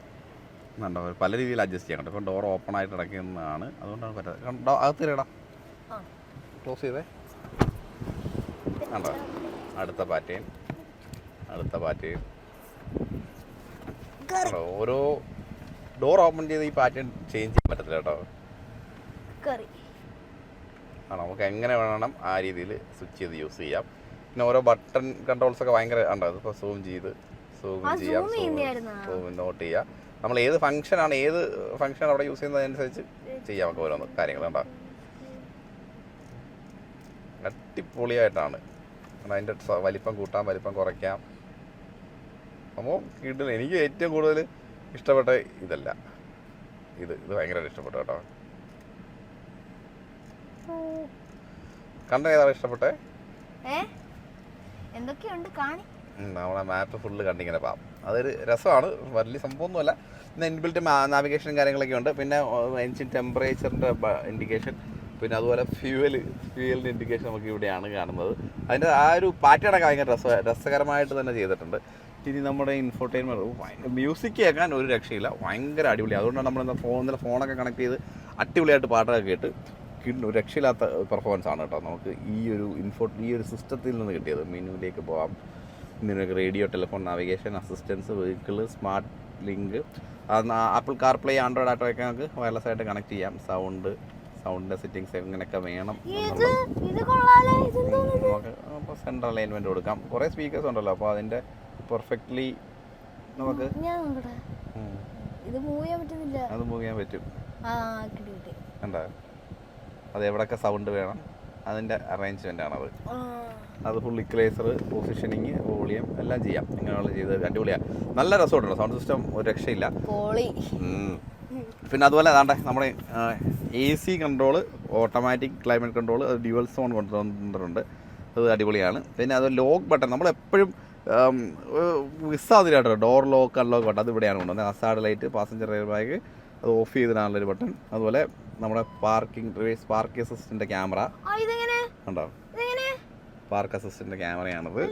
കണ്ടോ, പല രീതിയിൽ അഡ്ജസ്റ്റ് ചെയ്യാൻ കേട്ടോ. ഇപ്പം ഡോർ ഓപ്പൺ ആയിട്ട് നടക്കുന്നതാണ്, അതുകൊണ്ടാണ് പറ്റാത്തത്. കണ്ടോ, അകത്ത് കയറിയടാ, ക്ലോസ് ചെയ്തേ. കണ്ടോ, അടുത്ത പാറ്റേൺ. ഓരോ ഡോർ ഓപ്പൺ ചെയ്ത് ഈ പാറ്റേൺ ചേഞ്ച് ചെയ്യാൻ പറ്റത്തില്ല കേട്ടോ. നമുക്ക് എങ്ങനെ വേണം ആ രീതിയിൽ സ്വിച്ച് ചെയ്ത് യൂസ് ചെയ്യാം. പിന്നെ ഓരോ ബട്ടൺ കൺട്രോൾസ് ഒക്കെ ഭയങ്കര ഉണ്ടോ. അതിപ്പോൾ സൂം ചെയ്യാം, സൂം നോട്ട് ചെയ്യാം. നമ്മൾ ഏത് ഫംഗ്ഷനാണ് അവിടെ യൂസ് ചെയ്യുന്നതനുസരിച്ച് ചെയ്യാം നമുക്ക് ഓരോന്ന് കാര്യങ്ങൾ. കണ്ടോ, അടിപൊളിയായിട്ടാണ്. അതിൻ്റെ വലിപ്പം കൂട്ടാം, വലിപ്പം കുറയ്ക്കാം. അപ്പോൾ കിട്ടില്ല. എനിക്ക് ഏറ്റവും കൂടുതൽ ഇഷ്ടപ്പെട്ട ഇത് ഭയങ്കരമായിട്ട് ഇഷ്ടപ്പെട്ടു കേട്ടോ. കണ്ട ഏതാണ് ഇഷ്ടപ്പെട്ടെ? നമ്മളെ മാപ്പ് ഫുള്ള് കണ്ടിങ്ങനെ പോകാം. അതൊരു രസമാണ്, വലിയ സംഭവമൊന്നുമല്ല. പിന്നെ ഇൻബിൽറ്റ് നാവിഗേഷൻ കാര്യങ്ങളൊക്കെ ഉണ്ട്. പിന്നെ എൻജിൻ ടെമ്പറേച്ചറിൻ്റെ ഇൻഡിക്കേഷൻ, പിന്നെ അതുപോലെ ഫ്യൂവലിൻ്റെ ഇൻഡിക്കേഷൻ നമുക്ക് ഇവിടെയാണ് കാണുന്നത്. അതിൻ്റെ ആ ഒരു പാറ്റേണൊക്കെ ഭയങ്കര രസകരമായിട്ട് തന്നെ ചെയ്തിട്ടുണ്ട്. ഇനി നമ്മുടെ ഇൻഫോർടൈൻമെൻറ്റ് മ്യൂസിക് കേൾക്കാൻ ഒരു രക്ഷയില്ല, ഭയങ്കര അടിപൊളിയാണ്. അതുകൊണ്ടാണ് നമ്മൾ ഫോണൊക്കെ കണക്ട് ചെയ്ത് അടിപൊളിയായിട്ട് പാട്ടൊക്കെ കേട്ട് ഒരു രക്ഷയില്ലാത്ത പെർഫോമൻസ് ആണ് കേട്ടോ നമുക്ക് ഈ ഒരു സിസ്റ്റത്തിൽ നിന്ന് കിട്ടിയത്. മെനുവിലേക്ക് പോകാം. നിങ്ങൾക്ക് radio, telephone, navigation, assistance, vehicle, smart link, apple CarPlay, Android ആട്ടോ ഒക്കെ നമുക്ക് വയർലെസ് ആയിട്ട് കണക്ട് ചെയ്യാം. സൗണ്ടിൻ്റെ സെറ്റിങ്സ് എങ്ങനെയൊക്കെ വേണം. അപ്പോൾ സെൻട്രൽ അലൈൻമെൻറ്റ് കൊടുക്കാം. കുറേ സ്പീക്കേഴ്സ് ഉണ്ടല്ലോ, അപ്പോൾ അതിൻ്റെ പെർഫെക്റ്റ്ലി നമുക്ക് അത് മൂവ് ചെയ്യാൻ പറ്റും. കണ്ടോ, അത് എവിടെയൊക്കെ സൗണ്ട് വേണം അതിൻ്റെ അറേഞ്ച്മെൻ്റ് ആണത്. അത് ഫുൾ ഇക്വലൈസർ, പൊസിഷനിങ്, വോളിയം എല്ലാം ചെയ്യാം. ഇങ്ങനെയുള്ള ചെയ്ത് അടിപൊളിയാണ്, നല്ല രസമുണ്ടല്ലോ. സൗണ്ട് സിസ്റ്റം ഒരു രക്ഷയില്ല. പിന്നെ അതുപോലെ അതാണ്ട് നമ്മുടെ AC control, automatic climate control, അത് ഡ്യുവൽ സോൺ കൊണ്ടുവന്നിട്ടുണ്ട്. അത് അടിപൊളിയാണ്. പിന്നെ അത് ലോക്ക് ബട്ടൺ നമ്മളെപ്പോഴും മിസ്സാതില്ല കേട്ടോ. ഡോർ ലോക്ക്, അൺലോക്ക് ബട്ടൺ അത് ഇവിടെയാണ് കൊണ്ടുവന്നത്. Hazard light, passenger air bag, അത് ഓഫ് ചെയ്തിടാനുള്ളൊരു ബട്ടൺ. അതുപോലെ നമ്മുടെ പാർക്ക് അസിസ്റ്റൻ്റ് ക്യാമറ ഉണ്ടോ, പാർക്ക് അസിസ്റ്റൻ്റ് ക്യാമറയാണത്.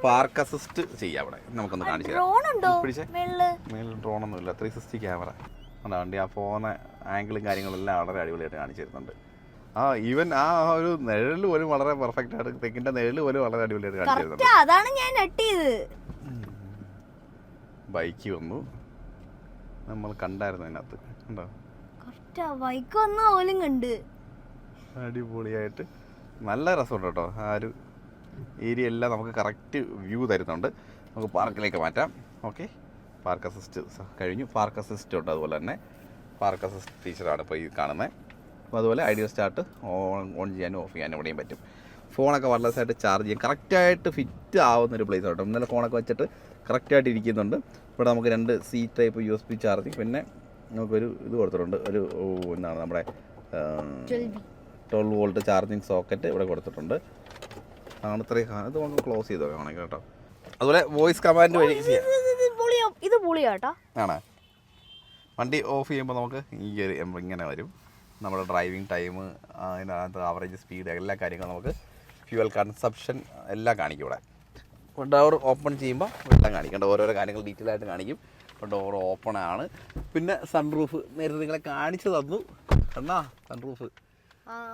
പാർക്ക് അസിസ്റ്റ് ചെയ്യാം അവിടെ. നമുക്കൊന്ന് കാണിച്ചു ഡ്രോണൊന്നും ഇല്ല, 360 ക്യാമറ ഉണ്ടോ. വണ്ടി ആ പോകുന്ന ആംഗിളും കാര്യങ്ങളും എല്ലാം വളരെ അടിപൊളിയായിട്ട് കാണിച്ചു തരുന്നുണ്ട്. ഈവൻ ആ ഒരു നിഴല് പോലും വളരെ പെർഫെക്റ്റ് ആയിട്ട്, തെക്കിന്റെ നിഴല് പോലും വളരെ അടിപൊളിയായിട്ട് കാണിച്ചു തരുന്നുണ്ട്. ബൈക്ക് വന്നു, നമ്മൾ കണ്ടായിരുന്നു അതിനകത്ത് ഉണ്ടോ, അടിപൊളിയായിട്ട് നല്ല രസമുണ്ട് കേട്ടോ. ആ ഒരു ഏരിയ എല്ലാം നമുക്ക് കറക്റ്റ് വ്യൂ തരുന്നുണ്ട്. നമുക്ക് പാർക്കിലേക്ക് മാറ്റാം. ഓക്കെ, പാർക്ക് അസിസ്റ്റ് കഴിഞ്ഞു. പാർക്ക് അസിസ്റ്റ് ഉണ്ട്, അതുപോലെ തന്നെ പാർക്ക് അസിസ്റ്റ് ഫീച്ചറാണ് ഇപ്പോൾ ഈ കാണുന്നത്. അപ്പോൾ അതുപോലെ ഐഡിയൽ സ്റ്റാർട്ട് ഓൺ ചെയ്യാനും ഓഫ് ചെയ്യാനും ഇവിടെയും പറ്റും. ഫോണൊക്കെ വയർലെസ് ആയിട്ട് ചാർജ് ചെയ്യാം. കറക്റ്റായിട്ട് ഫിറ്റ് ആവുന്നൊരു പ്ലേസ് കേട്ടോ. ഇന്നലെ ഫോണൊക്കെ വെച്ചിട്ട് കറക്റ്റായിട്ട് ഇരിക്കുന്നുണ്ട്. ഇവിടെ നമുക്ക് 2 ടൈപ്പ് USB ചാർജിങ്, പിന്നെ നമുക്കൊരു ഇത് കൊടുത്തിട്ടുണ്ട്, ഒരു എന്താണ് നമ്മുടെ 12 വോൾട്ട് ചാർജിങ് സോക്കറ്റ് ഇവിടെ കൊടുത്തിട്ടുണ്ട്. ആണ് ഇത്രയും സാധനം. ഇത് നമുക്ക് ക്ലോസ് ചെയ്ത് വേണമെങ്കിൽ കേട്ടോ. അതുപോലെ വോയിസ് കമാൻഡ് വഴി ആണോ. വണ്ടി ഓഫ് ചെയ്യുമ്പോൾ നമുക്ക് ഈ ഒരു ഇങ്ങനെ വരും. നമ്മുടെ ഡ്രൈവിംഗ് ടൈം, അതിനകത്ത് ആവറേജ് സ്പീഡ്, എല്ലാ കാര്യങ്ങളും നമുക്ക് ഫ്യൂവൽ കൺസപ്ഷൻ എല്ലാം കാണിക്കും ഇവിടെ. ഇപ്പോൾ ഡോർ ഓപ്പൺ ചെയ്യുമ്പോൾ എല്ലാം കാണിക്കേണ്ട ഓരോരോ കാര്യങ്ങൾ ഡീറ്റെയിൽ ആയിട്ട് കാണിക്കും. ഇപ്പോൾ ഡോർ ഓപ്പൺ ആണ്. പിന്നെ സൺറൂഫ് നേരത്തെ നിങ്ങളെ കാണിച്ചു തന്നു എന്നാ, സൺറൂഫ്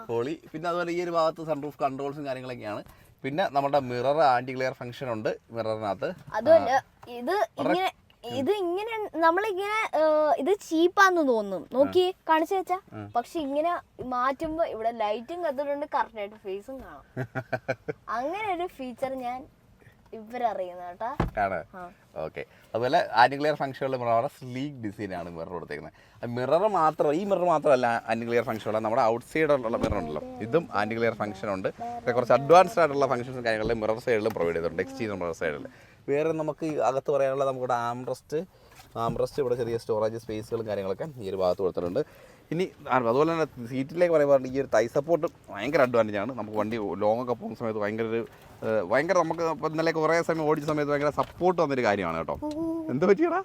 പൊളി. പിന്നെ അതുപോലെ ഈ ഒരു ഭാഗത്ത് സൺറൂഫ് കൺട്രോൾസും കാര്യങ്ങളൊക്കെയാണ്. പിന്നെ നമ്മുടെ മിറർ ആൻറ്റി ഗ്ലെയർ ഫംഗ്ഷൻ ഉണ്ട് മിററിനകത്ത്. ഇത് ഇങ്ങനെ നമ്മളിങ്ങനെ ഇത് ചീപ്പാന്ന് തോന്നും, നോക്കി കാണിച്ചു വെച്ചാ. പക്ഷെ ഇങ്ങനെ മാറ്റുമ്പോ ഇവിടെ ലൈറ്റും കത്തിട്ടുണ്ട്, കറക്റ്റ് ആയിട്ട് ഫേസും കാണാം. അങ്ങനെ ഒരു ഫീച്ചർ ഞാൻ ഇവരറിയുന്ന കേട്ടാ. ഓക്കെ. അതുപോലെ ആന്റിക്ലിയർ ഫംഗ്ഷനുള്ള മിറർ സ്ലീക്ക് ഡിസൈൻ ആണ് മിറർ കൊടുത്തേക്കുന്നത്. മിറർ മാത്രം, ഈ മിറർ മാത്രമല്ല ആന്റിക്ലിയർ ഫംഗ്ഷനുള്ള, നമ്മുടെ ഔട്ട് സൈഡുള്ള മിറർ ഉണ്ടല്ലോ, ഇതും ആന്റിക്ലിയർ ഫംഗ്ഷൻ ഉണ്ട്. കുറച്ച് അഡ്വാൻസ്ഡ് ആയിട്ടുള്ള ഫംഗ്ഷൻസും കാര്യങ്ങളും മിറർ സൈഡിലും പ്രൊവൈഡ് ചെയ്തിട്ടുണ്ട്, എക്സ്റ്റീരിയർ മിറർ സൈഡിൽ. വേറെ നമുക്ക് അകത്ത് പറയാനുള്ള നമുക്കിവിടെ ആംറസ്റ്റ് ഇവിടെ ചെറിയ സ്റ്റോറേജ് സ്പേസുകളും കാര്യങ്ങളൊക്കെ ഈ ഒരു ഭാഗത്ത് കൊടുത്തിട്ടുണ്ട്. ഇനി അതുപോലെ തന്നെ സീറ്റിലേക്ക് പറയുമ്പോൾ ഈ ഒരു തൈ സപ്പോർട്ട് ഭയങ്കര അഡ്വാൻറ്റേജ് ആണ്. നമുക്ക് വണ്ടി ലോങ് ഒക്കെ പോകുന്ന സമയത്ത് ഭയങ്കര നമുക്ക് ഇപ്പം ഇന്നലെ കുറേ സമയം ഓടിച്ച സമയത്ത് ഭയങ്കര സപ്പോർട്ട് വന്നൊരു കാര്യമാണ് കേട്ടോ. എന്ത് പറ്റിയടാ?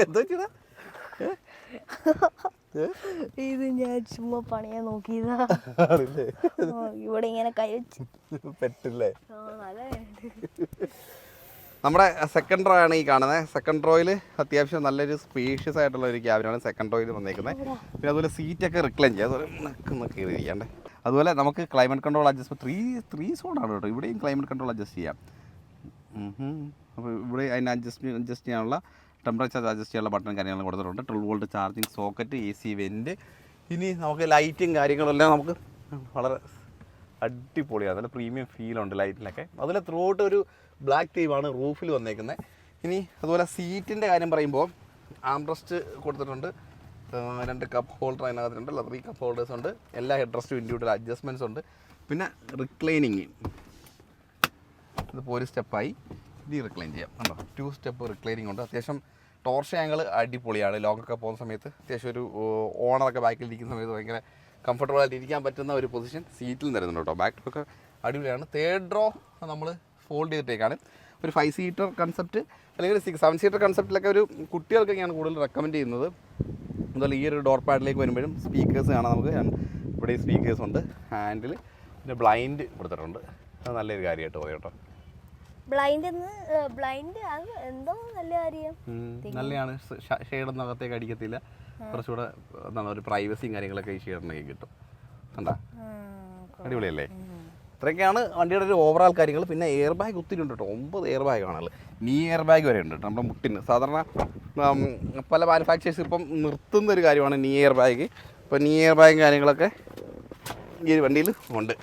എന്താ പറ്റിയടാ? ഇത് ഞാൻ ചുമ്മാ പണിയാൻ നോക്കിയതാ. ഇവിടെ ഇങ്ങനെ കൈ വെച്ച് പെട്ടില്ലേ? നമ്മുടെ സെക്കൻഡ് റോ ആണ് ഈ കാണുന്നത്. സെക്കൻഡ് റോയിൽ അത്യാവശ്യം നല്ലൊരു സ്പേഷ്യസ് ആയിട്ടുള്ള ഒരു ക്യാബിനാണ് സെക്കൻഡ് റോയിൽ വന്നേക്കുന്നത്. പിന്നെ അതുപോലെ സീറ്റൊക്കെ റിക്ലൈൻ ചെയ്യാം, അതുപോലെ നക്ക് ഇത് ചെയ്യാണ്ടേ. അതുപോലെ നമുക്ക് ക്ലൈമറ്റ് കൺട്രോൾ അഡ്ജസ്റ്റ് ത്രീ സോണാണ് കേട്ടോ. ഇവിടെയും ക്ലൈമറ്റ് കൺട്രോൾ അഡ്ജസ്റ്റ് ചെയ്യാം. അപ്പോൾ ഇവിടെ അതിന് അഡ്ജസ്റ്റ് ചെയ്യാനുള്ള ടെമ്പറേച്ചർ അഡ്ജസ്റ്റ് ചെയ്യാനുള്ള ബട്ടൺ കാര്യങ്ങളും കൊടുത്തിട്ടുണ്ട്. 12 volt charging socket, AC vent. ഇനി നമുക്ക് ലൈറ്റും കാര്യങ്ങളെല്ലാം നമുക്ക് വളരെ അടിപൊളിയാണ്, നല്ല പ്രീമിയം ഫീലുണ്ട് ലൈറ്റിലൊക്കെ. അതുപോലെ ത്രൂ ഔട്ട് ഒരു ബ്ലാക്ക് തീമാണ് റൂഫിൽ വന്നേക്കുന്നത്. ഇനി അതുപോലെ സീറ്റിൻ്റെ കാര്യം പറയുമ്പോൾ ആംറസ്റ്റ് കൊടുത്തിട്ടുണ്ട്, 2 കപ്പ് ഹോൾഡർ അതിനകത്തുണ്ട്, 3 കപ്പ് ഹോൾഡേഴ്സ് ഉണ്ട്, എല്ലാ ഹെഡ് റെസ്റ്റും ഇൻഡിവിജ്വൽ അഡ്ജസ്റ്റ്മെൻറ്റ്സ് ഉണ്ട്. പിന്നെ റിക്ലൈനിങ് ഇതിപ്പോൾ ഒരു സ്റ്റെപ്പായി, ഇനി റിക്ലൈൻ ചെയ്യാം കണ്ടോ, 2 സ്റ്റെപ്പ് റിക്ലൈനിങ് ഉണ്ട്. അത്യാവശ്യം ടോർഷൻ ആംഗിൾ അടിപൊളിയാണ്. ലോങ്ങൊക്കെ പോകുന്ന സമയത്ത് അത്യാവശ്യം ഒരു ഓണറൊക്കെ ബാക്കിൽ ഇരിക്കുന്ന സമയത്ത് ഭയങ്കര കംഫർട്ടബിളായിട്ട് ഇരിക്കാൻ പറ്റുന്ന ഒരു പൊസിഷൻ സീറ്റിൽ തരുന്നുണ്ട് കേട്ടോ. ബാക്കിലൊക്കെ അടിപൊളിയാണ്. തേർഡ് റോ നമ്മൾ ഫോൾഡ് ചെയ്തിട്ടേക്കാണ്. ഒരു 5 സീറ്റർ കൺസെപ്റ്റ് അല്ലെങ്കിൽ 7 സീറ്റർ കൺസെപ്റ്റിലൊക്കെ ഒരു കുട്ടികൾക്കൊക്കെയാണ് കൂടുതൽ റെക്കമെൻഡ് ചെയ്യുന്നത്. അതുപോലെ ഈ ഒരു ഡോർ പാഡിലേക്ക് വരുമ്പോഴും സ്പീക്കേഴ്സ് കാണാം നമുക്ക്. ഇവിടെ സ്പീക്കേഴ്സ് ഉണ്ട്, ഹാൻഡിൽ, പിന്നെ ബ്ലൈൻഡ് കൊടുത്തിട്ടുണ്ട്. അത് നല്ലൊരു കാര്യമായിട്ട് പോയി കേട്ടോ. ബ്ലൈൻഡ് അത് എന്തോ നല്ല കാര്യം, നല്ലതാണ്. ഷെയ്ഡൊന്നും അകത്തേക്ക് അടിക്കത്തില്ല, കുറച്ചുകൂടെ എന്താണ് ഒരു പ്രൈവസിയും കാര്യങ്ങളൊക്കെ ഈ ഷെയ്ഡിനൊക്കെ കിട്ടും. കണ്ടാ അടിപൊളിയല്ലേ? ഇത്രയൊക്കെയാണ് വണ്ടിയുടെ ഒരു ഓവറാൾ കാര്യങ്ങൾ. പിന്നെ എയർ ബാഗ് ഒത്തിരി ഉണ്ട് കേട്ടോ, 9 എയർ ബാഗാണുള്ളത്. നീ എയർ ബാഗ് വരെ ഉണ്ട് കേട്ടോ നമ്മുടെ മുട്ടിന്. സാധാരണ പല മാനുഫാക്ചേഴ്സ് ഇപ്പം നിർത്തുന്ന ഒരു കാര്യമാണ് നീ എയർ ബാഗ്. ഇപ്പോൾ നീ എയർ ബാഗും കാര്യങ്ങളൊക്കെ ഈ വണ്ടിയിൽ ഉണ്ട്.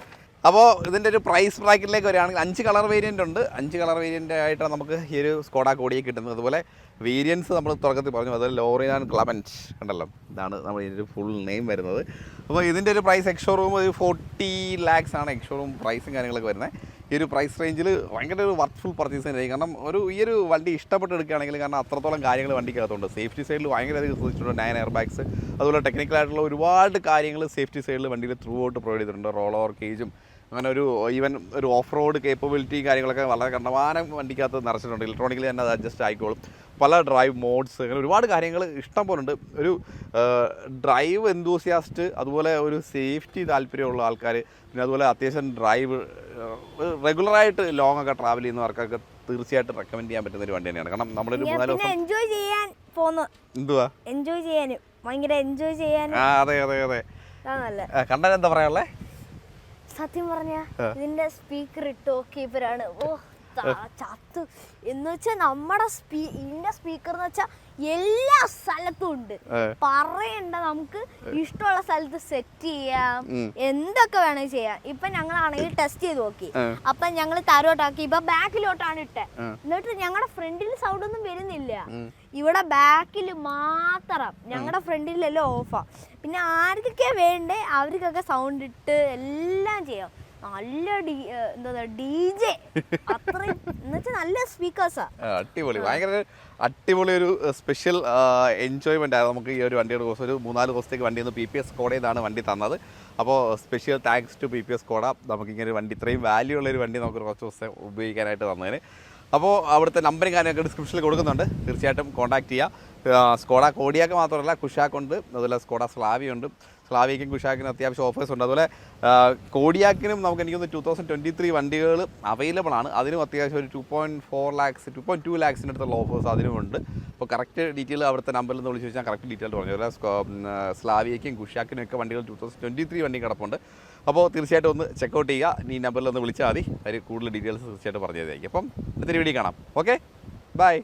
അപ്പോൾ ഇതിൻ്റെ ഒരു പ്രൈസ് ബ്രാക്കറ്റിലേക്ക് വരികയാണെങ്കിൽ 5 കളർ വേരിയൻ്റ് ഉണ്ട്. 5 കളർ വേരിയൻ്റ് ആയിട്ടാണ് നമുക്ക് ഈ ഒരു സ്കോഡ കോഡിയെ കിട്ടുന്നത്. അതുപോലെ വേരിയൻസ് നമ്മൾ തുടക്കത്തിൽ പറഞ്ഞു, അതുപോലെ ലോറിയാൻ ക്ലമൻറ്റ് ഉണ്ടല്ലോ, ഇതാണ് നമ്മൾ ഇതിൻ്റെ ഫുൾ നെയിം വരുന്നത്. അപ്പോൾ ഇതിൻ്റെ ഒരു പ്രൈസ് എക്സ്ഷോറൂം ഒരു 40 lakhs ആണ് എക്സ്ഷോറൂം പ്രൈസും കാര്യങ്ങളൊക്കെ വരുന്നത്. ഈ ഒരു പ്രൈസ് റേഞ്ചിൽ ഭയങ്കര ഒരു വർക്ക്ഫുൾ പർച്ചേസ് തന്നെയായിരിക്കും. കാരണം ഈ ഒരു വണ്ടി ഇഷ്ടപ്പെട്ട് എടുക്കുകയാണെങ്കിൽ, കാരണം അത്രത്തോളം കാര്യങ്ങൾ വണ്ടിക്കകത്തുണ്ട്. സേഫ്റ്റി സൈഡിൽ ഭയങ്കര അധികം ശ്രദ്ധിച്ചിട്ടുണ്ട്. 9 എയർ ബാഗ്സ്, അതുപോലെ ടെക്നിക്കലായിട്ടുള്ള ഒരുപാട് കാര്യങ്ങൾ സേഫ്റ്റി സൈഡിൽ വണ്ടിയിൽ ത്രൂ ഔട്ട് പ്രൊവൈഡ് ചെയ്തിട്ടുണ്ട്. റോൾ ഓവർ കേജും അങ്ങനെ ഈവൻ ഒരു ഓഫ് റോഡ് കേപ്പബിലിറ്റി കാര്യങ്ങളൊക്കെ വളരെ കണ്ടമാനം വണ്ടിക്കകത്ത് നിറച്ചിട്ടുണ്ട്. ഇലക്ട്രോണിക്കലി തന്നെ അത് അഡ്ജസ്റ്റ് ആയിക്കോളും. പല ഡ്രൈവ് മോഡ്സ്, അങ്ങനെ ഒരുപാട് കാര്യങ്ങൾ ഇഷ്ടം പോലെ ഉണ്ട്. ഒരു ഡ്രൈവ് എന്തൂസിയാസ്റ്റ്, അതുപോലെ ഒരു സേഫ്റ്റി താല്പര്യമുള്ള ആൾക്കാർ, പിന്നെ അതുപോലെ അത്യാവശ്യം ഡ്രൈവ് റെഗുലറായിട്ട് ലോങ് ഒക്കെ ട്രാവൽ ചെയ്യുന്നവർക്കൊക്കെ തീർച്ചയായിട്ടും റെക്കമെൻഡ് ചെയ്യാൻ പറ്റുന്ന ഒരു വണ്ടി തന്നെയാണ്. കാരണം നമ്മളൊരു 4 ദിവസം എൻജോയ് ചെയ്യാൻ പോകുന്നു. എന്തുവാ എൻജോയ് ചെയ്യാനും ഭയങ്കര എൻജോയ് ചെയ്യാനും. അതെ കണ്ടാൽ എന്താ പറയാനുള്ളേ? സത്യം പറഞ്ഞ ഇതിന്റെ സ്പീക്കർ ഇട്ടോ കീപ്പറാണ്. ഓ ചത്ത് എന്ന് വെച്ചാൽ നമ്മുടെ ഇതിന്റെ സ്പീക്കർ എന്ന് വെച്ചാൽ എല്ലാ സ്ഥലത്തും ഉണ്ട്. പറയണ്ട, നമുക്ക് ഇഷ്ടമുള്ള സ്ഥലത്ത് സെറ്റ് ചെയ്യാം, എന്തൊക്കെ വേണമെങ്കിൽ ചെയ്യാം. ഇപ്പൊ ഞങ്ങളാണെങ്കിൽ ടെസ്റ്റ് ചെയ്ത് നോക്കി. അപ്പൊ ഞങ്ങൾ താരോട്ടാക്കി, ഇപ്പൊ ബാക്കിലോട്ടാണ് ഇട്ടെ. എന്നിട്ട് ഞങ്ങളുടെ ഫ്രണ്ടിൽ സൗണ്ട് ഒന്നും വരുന്നില്ല, ഇവിടെ ബാക്കിൽ മാത്രം. ഞങ്ങളുടെ ഫ്രണ്ടിലെല്ലാം ഓഫാ. പിന്നെ ആർക്കൊക്കെ വേണ്ടേ അവർക്കൊക്കെ സൗണ്ട് ഇട്ട് എല്ലാം ചെയ്യാം. നല്ല DJ അത്രയും എന്നുവെച്ചാൽ നല്ല സ്പീക്കേഴ്സാ. അടിപൊളി, ഭയങ്കര അടിപൊളി ഒരു സ്പെഷ്യൽ എൻജോയ്മെന്റ് ആയിരുന്നു നമുക്ക് ഈ ഒരു വണ്ടിയുടെ കോഴ്സ്. ഒരു 3-4 ദിവസത്തേക്ക് വണ്ടി ഒന്ന് PPS സ്കോഡയിലാണ് വണ്ടി തന്നത്. അപ്പോൾ special thanks to PPS Skoda, നമുക്കിങ്ങനെ ഒരു വണ്ടി, ഇത്രയും വാല്യൂ ഉള്ളൊരു വണ്ടി നമുക്ക് കുറച്ച് ദിവസം ഉപയോഗിക്കാനായിട്ട് തന്നതിന്. അപ്പോൾ അവിടുത്തെ നമ്പറും കാര്യമൊക്കെ ഡിസ്ക്രിപ്ഷനിൽ കൊടുക്കുന്നുണ്ട്, തീർച്ചയായിട്ടും കോൺടാക്ട് ചെയ്യുക. സ്കോഡ കോഡിയാക്ക് മാത്രമല്ല കുഷാക്ക് ഉണ്ട്, അതുപോലെ സ്കോഡ സ്ലാവിയ ഉണ്ട്. സ്ലാവിയയ്ക്കും കുഷാക്കിനും അത്യാവശ്യം ഓഫേഴ്സ് ഉണ്ട്. അതുപോലെ കോഡിയാക്കിനും നമുക്ക് എനിക്കൊന്ന് 2023 വണ്ടികൾ അവൈലബിൾ ആണ്. അതിനും അത്യാവശ്യം ഒരു 2.4 lakhs 2.2 lakhസിൻ്റെ അടുത്തുള്ള ഓഫേഴ്സ് അതിനുമുണ്ട്. അപ്പോൾ കറക്റ്റ് ഡീറ്റെയിൽ അവിടുത്തെ നമ്പറിൽ നിന്ന് വിളിച്ച് വെച്ചാൽ കറക്റ്റ് ഡീറ്റെയിൽ പറഞ്ഞു. അതുപോലെ സ്ലാവിയയ്ക്കും കുഷാക്കിനും ഒക്കെ വണ്ടികൾ 2023 വണ്ടി കിടപ്പുണ്ട്. അപ്പോൾ തീർച്ചയായിട്ടും ഒന്ന് ചെക്കൗട്ട് ചെയ്യുക. ഈ നമ്പറിൽ ഒന്ന് വിളിച്ചാൽ മതി, അതിൽ കൂടുതൽ ഡീറ്റെയിൽസ് തീർച്ചയായിട്ടും പറഞ്ഞു തരുന്നതായിരിക്കും. അപ്പം അടുത്തൊരു വീഡിയോ കാണാം. Okay, by.